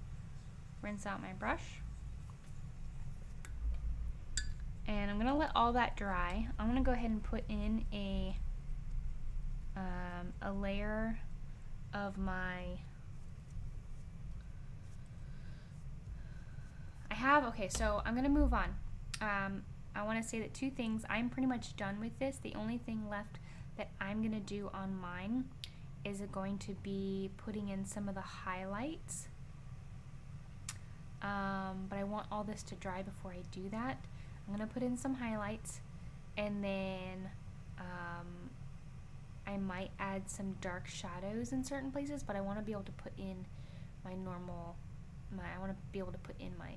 A: rinse out my brush, and I'm gonna let all that dry. I'm gonna go ahead and put in a layer of my, okay, so I'm gonna move on. I want to say that two things. I'm pretty much done with this. The only thing left that I'm gonna do on mine is going to be putting in some of the highlights, but I want all this to dry before I do that. I'm gonna put in some highlights, and then I might add some dark shadows in certain places, but I want to be able to put in my normal, I want to be able to put in my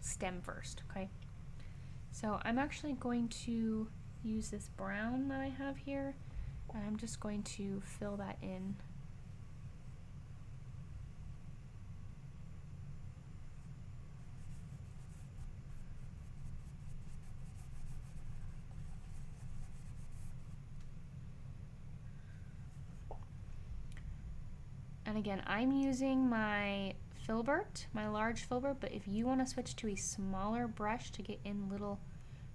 A: stem first, okay? So I'm actually going to use this brown that I have here, and I'm just going to fill that in. And again, I'm using my filbert, my large filbert, but if you want to switch to a smaller brush to get in little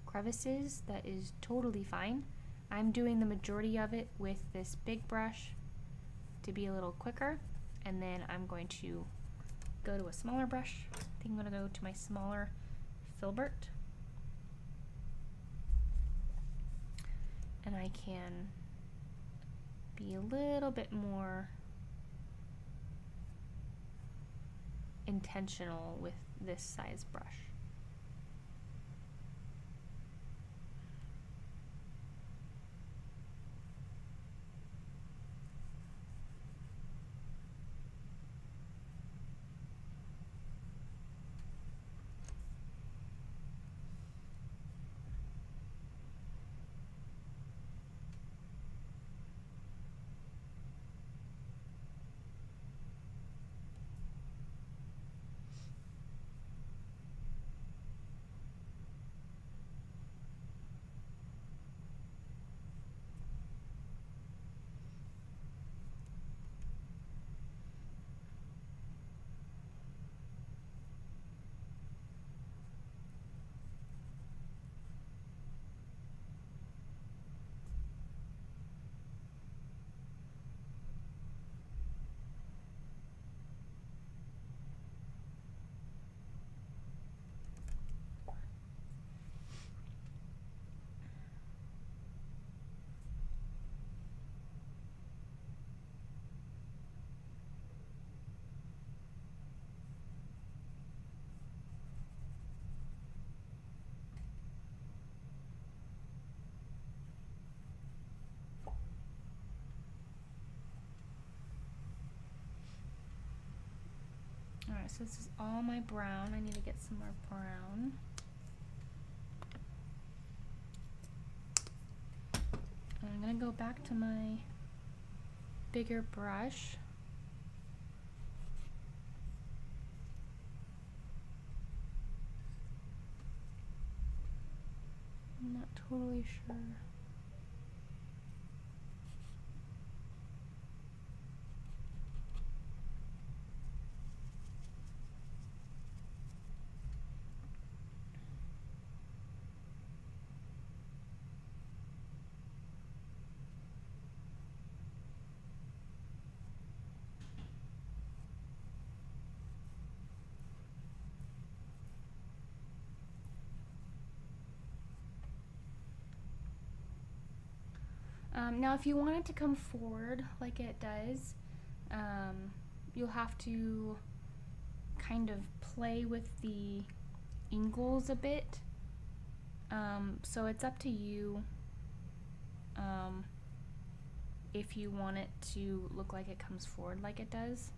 A: crevices, that is totally fine. I'm doing the majority of it with this big brush to be a little quicker, and then I'm going to go to a smaller brush. I think I'm going to go to my smaller filbert, and I can be a little bit more intentional with this size brush. Alright, so this is all my brown. I need to get some more brown. And I'm going to go back to my bigger brush. I'm not totally sure. Now if you want it to come forward like it does, you'll have to kind of play with the angles a bit. So it's up to you if you want it to look like it comes forward like it does.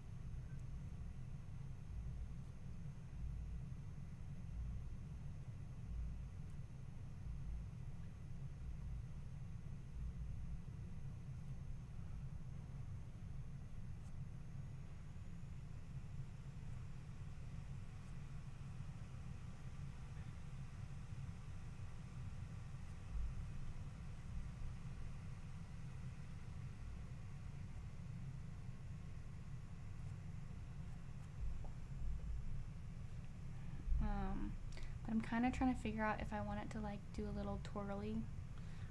A: But I'm kind of trying to figure out if I want it to like do a little twirly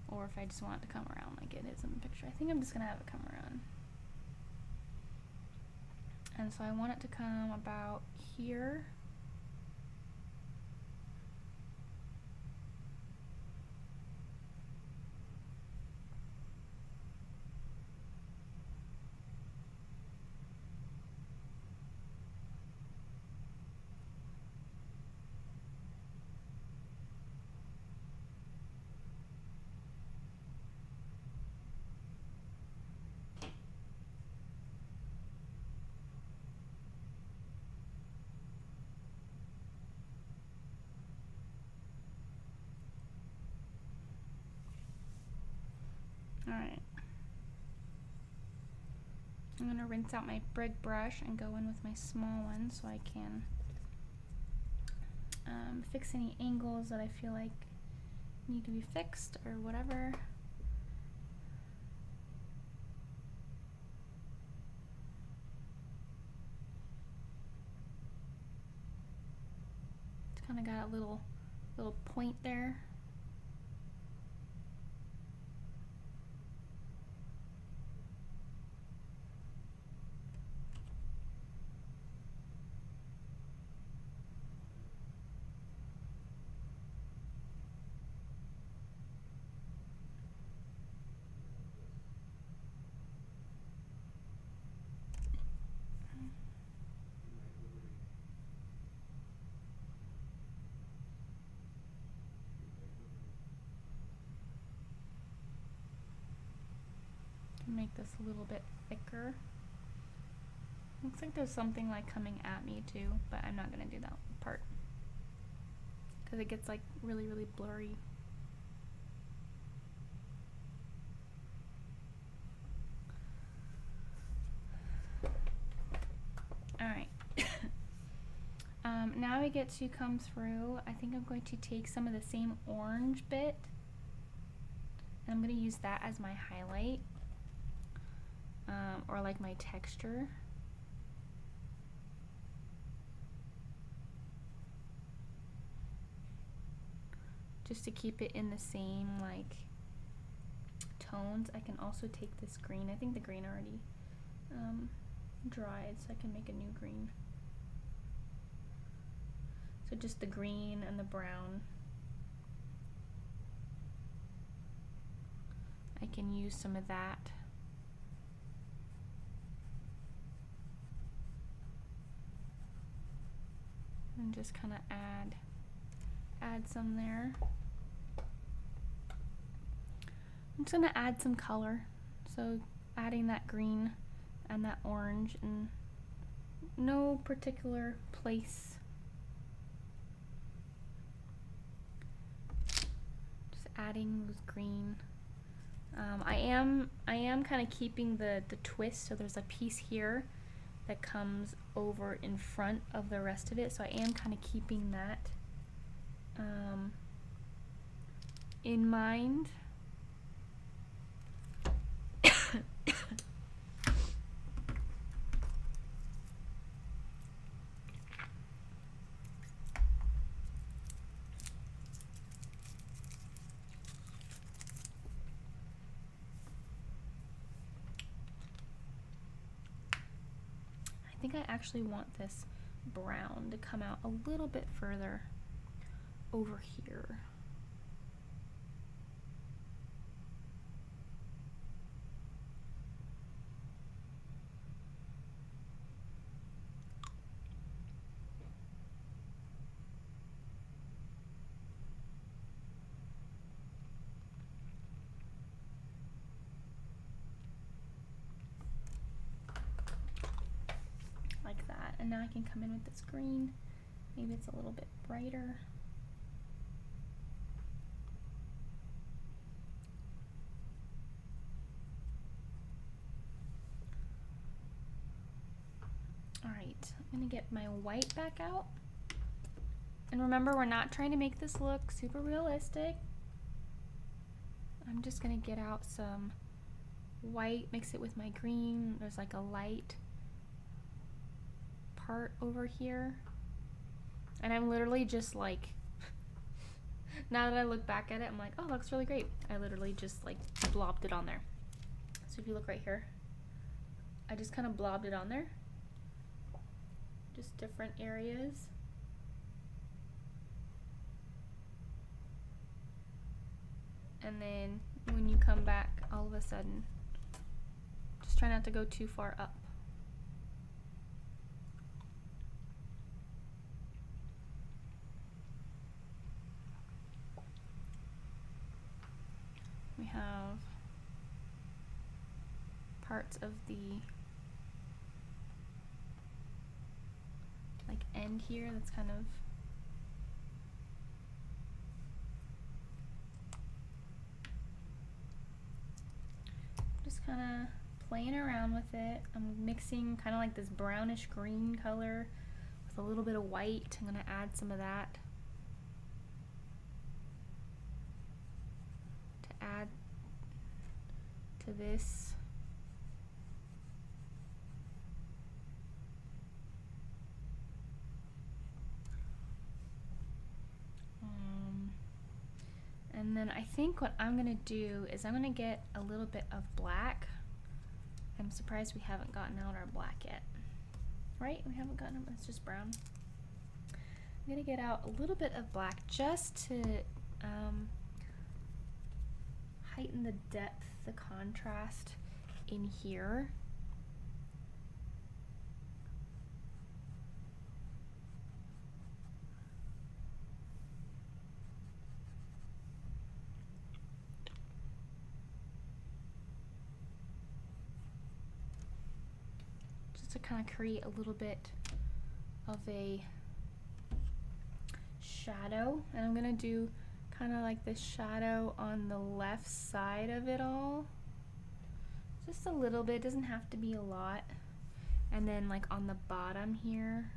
A: or if I just want it to come around like it is in the picture. I think I'm just gonna have it come around. And so I want it to come about here. Alright. I'm going to rinse out my big brush and go in with my small one so I can fix any angles that I feel like need to be fixed or whatever. It's kind of got a little point there. Make this a little bit thicker. Looks like there's something like coming at me too, but I'm not gonna do that part because it gets like really blurry. Alright. Now we get to come through. I think I'm going to take some of the same orange bit and I'm going to use that as my highlight. Or like my texture. Just to keep it in the same like tones. I can also take this green. I think the green already dried, so I can make a new green. So just the green and the brown. I can use some of that. And just kind of add some there. I'm just gonna add some color, so adding that green and that orange and no particular place. Just adding with green. I am kind of keeping the twist, so there's a piece here that comes over in front of the rest of it, so I am kind of keeping that in mind. I think I actually want this brown to come out a little bit further over here. Like that. And now I can come in with this green. Maybe it's a little bit brighter. Alright, I'm gonna get my white back out. And remember, we're not trying to make this look super realistic. I'm just gonna get out some white, mix it with my green. There's like a light part over here. And I'm literally just like, now that I look back at it, I'm like, oh, that looks really great. I literally just like blobbed it on there. So if you look right here, I just kind of blobbed it on there. Just different areas. And then when you come back, all of a sudden, just try not to go too far up. We have parts of the like end here that's kind of just kind of playing around with it. I'm mixing kind of like this brownish green color with a little bit of white. I'm going to add some of that to add to this. And then I think what I'm gonna do is I'm gonna get a little bit of black. I'm surprised we haven't gotten out our black yet. Right? We haven't gotten them, it's just brown. I'm gonna get out a little bit of black just to heighten the depth, the contrast in here. To kind of create a little bit of a shadow, and I'm gonna do kind of like this shadow on the left side of it all, just a little bit, doesn't have to be a lot. And then like on the bottom here,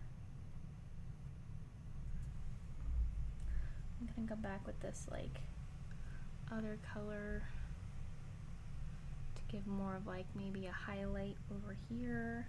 A: I'm gonna go back with this like other color to give more of like maybe a highlight over here.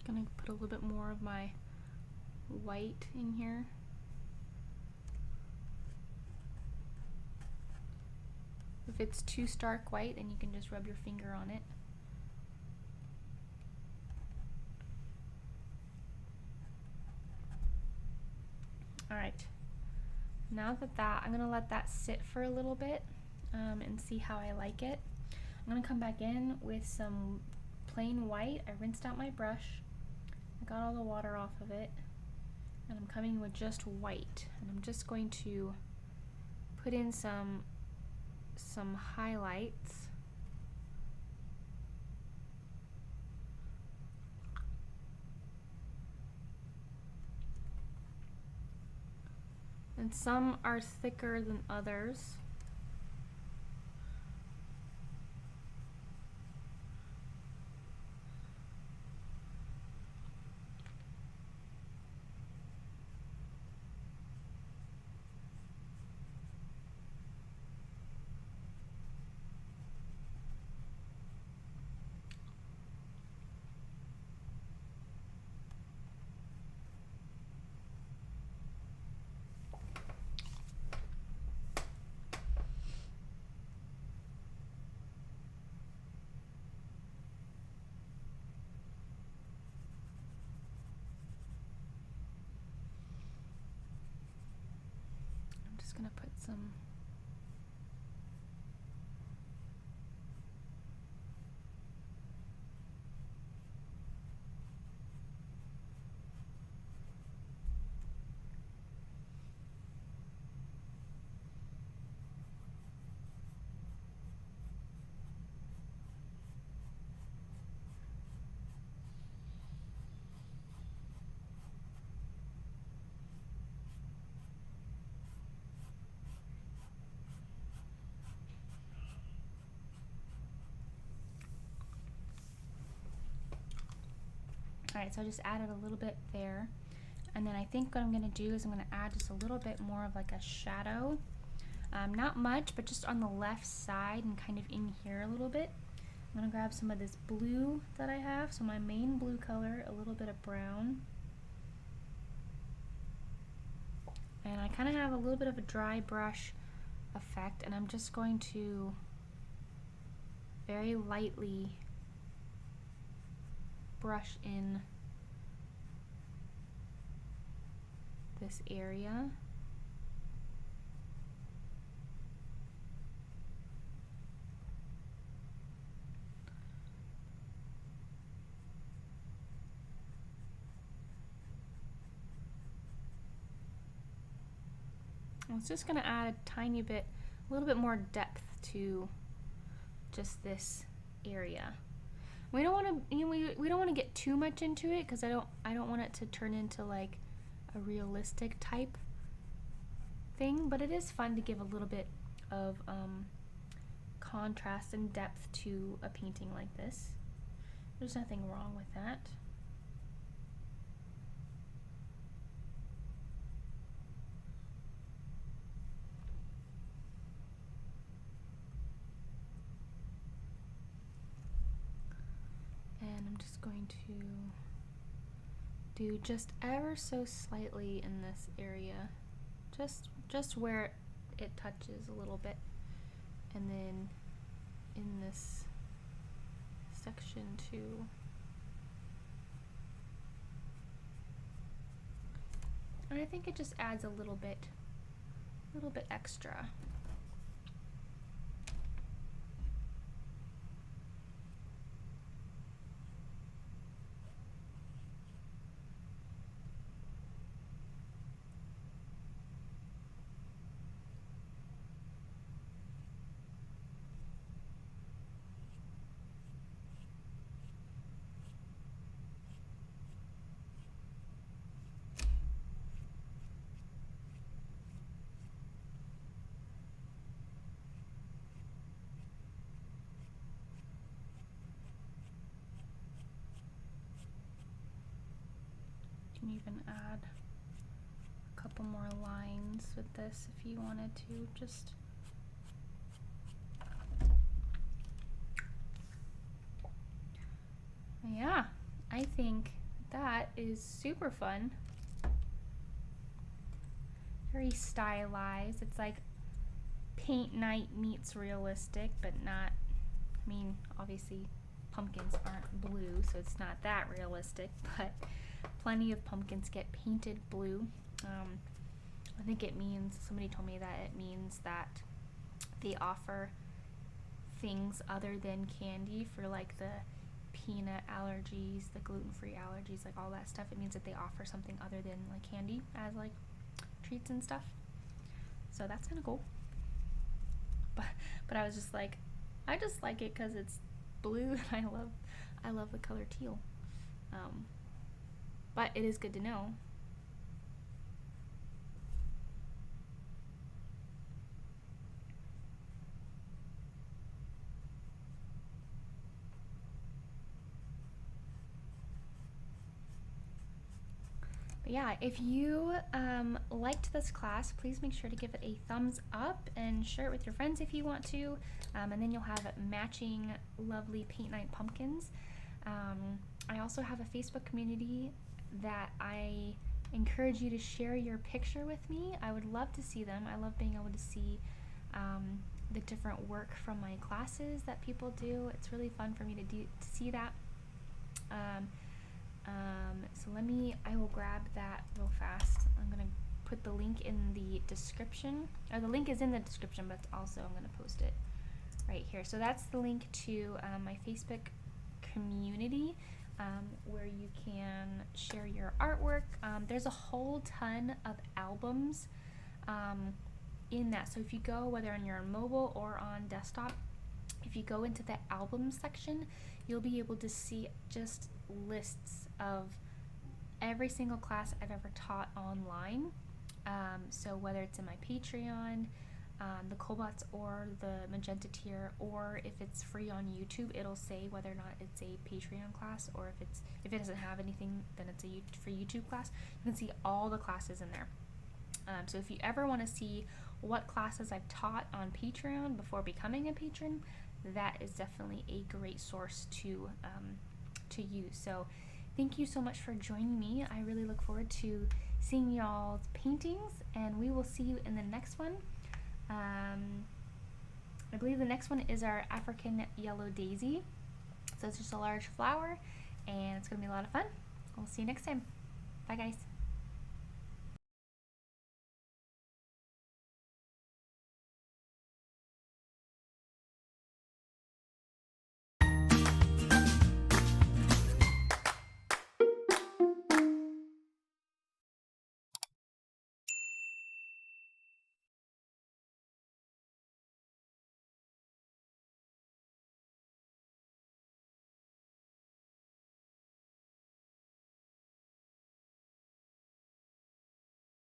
A: Gonna put a little bit more of my white in here. If it's too stark white, then you can just rub your finger on it. Alright, now that I'm going to let that sit for a little bit and see how I like it. I'm going to come back in with some plain white. I rinsed out my brush. I got all the water off of it. And I'm coming with just white. And I'm just going to put in some highlights. And some are thicker than others. Gonna put some Alright, so I just added a little bit there. And then I think what I'm going to do is I'm going to add just a little bit more of like a shadow. Not much, but just on the left side and kind of in here a little bit. I'm going to grab some of this blue that I have. So my main blue color, a little bit of brown. And I kind of have a little bit of a dry brush effect. And I'm just going to very lightly brush in this area. I was just going to add a tiny bit, a little bit more depth to just this area. We don't want to, you know, we don't want to get too much into it because I don't want it to turn into like a realistic type thing, but it is fun to give a little bit of contrast and depth to a painting like this. There's nothing wrong with that. And I'm just going to do just ever so slightly in this area, just where it touches a little bit, and then in this section too. And I think it just adds a little bit extra. You can even add a couple more lines with this if you wanted to. Just yeah, I think that is super fun. Very stylized. It's like paint night meets realistic, but not, I mean, obviously pumpkins aren't blue, so it's not that realistic, but plenty of pumpkins get painted blue. I think it means, somebody told me that it means that they offer things other than candy for like the peanut allergies, the gluten-free allergies, like all that stuff. It means that they offer something other than like candy as like treats and stuff. So that's kind of cool. But I was just like, I just like it because it's blue, and I love the color teal. But it is good to know. But yeah, if you liked this class, please make sure to give it a thumbs up and share it with your friends if you want to. And then you'll have matching lovely paint night pumpkins. I also have a Facebook community that I encourage you to share your picture with me. I would love to see them. I love being able to see the different work from my classes that people do. It's really fun for me to see that. So I will grab that real fast. I'm gonna put the link in the description, or the link is in the description, but also I'm gonna post it right here. So that's the link to my Facebook community, where you can share your artwork. There's a whole ton of albums in that. So if you go, whether on your mobile or on desktop, if you go into the albums section, you'll be able to see just lists of every single class I've ever taught online. So whether it's in my Patreon, the Cobots or the Magenta tier, or if it's free on YouTube, it'll say whether or not it's a Patreon class, or if it doesn't have anything, then it's a free YouTube class. You can see all the classes in there. So if you ever want to see what classes I've taught on Patreon before becoming a patron, that is definitely a great source to use. So thank you so much for joining me. I really look forward to seeing y'all's paintings, and we will see you in the next one. I believe the next one is our African yellow daisy. So it's just a large flower, and it's going to be a lot of fun. We'll see you next time. Bye guys.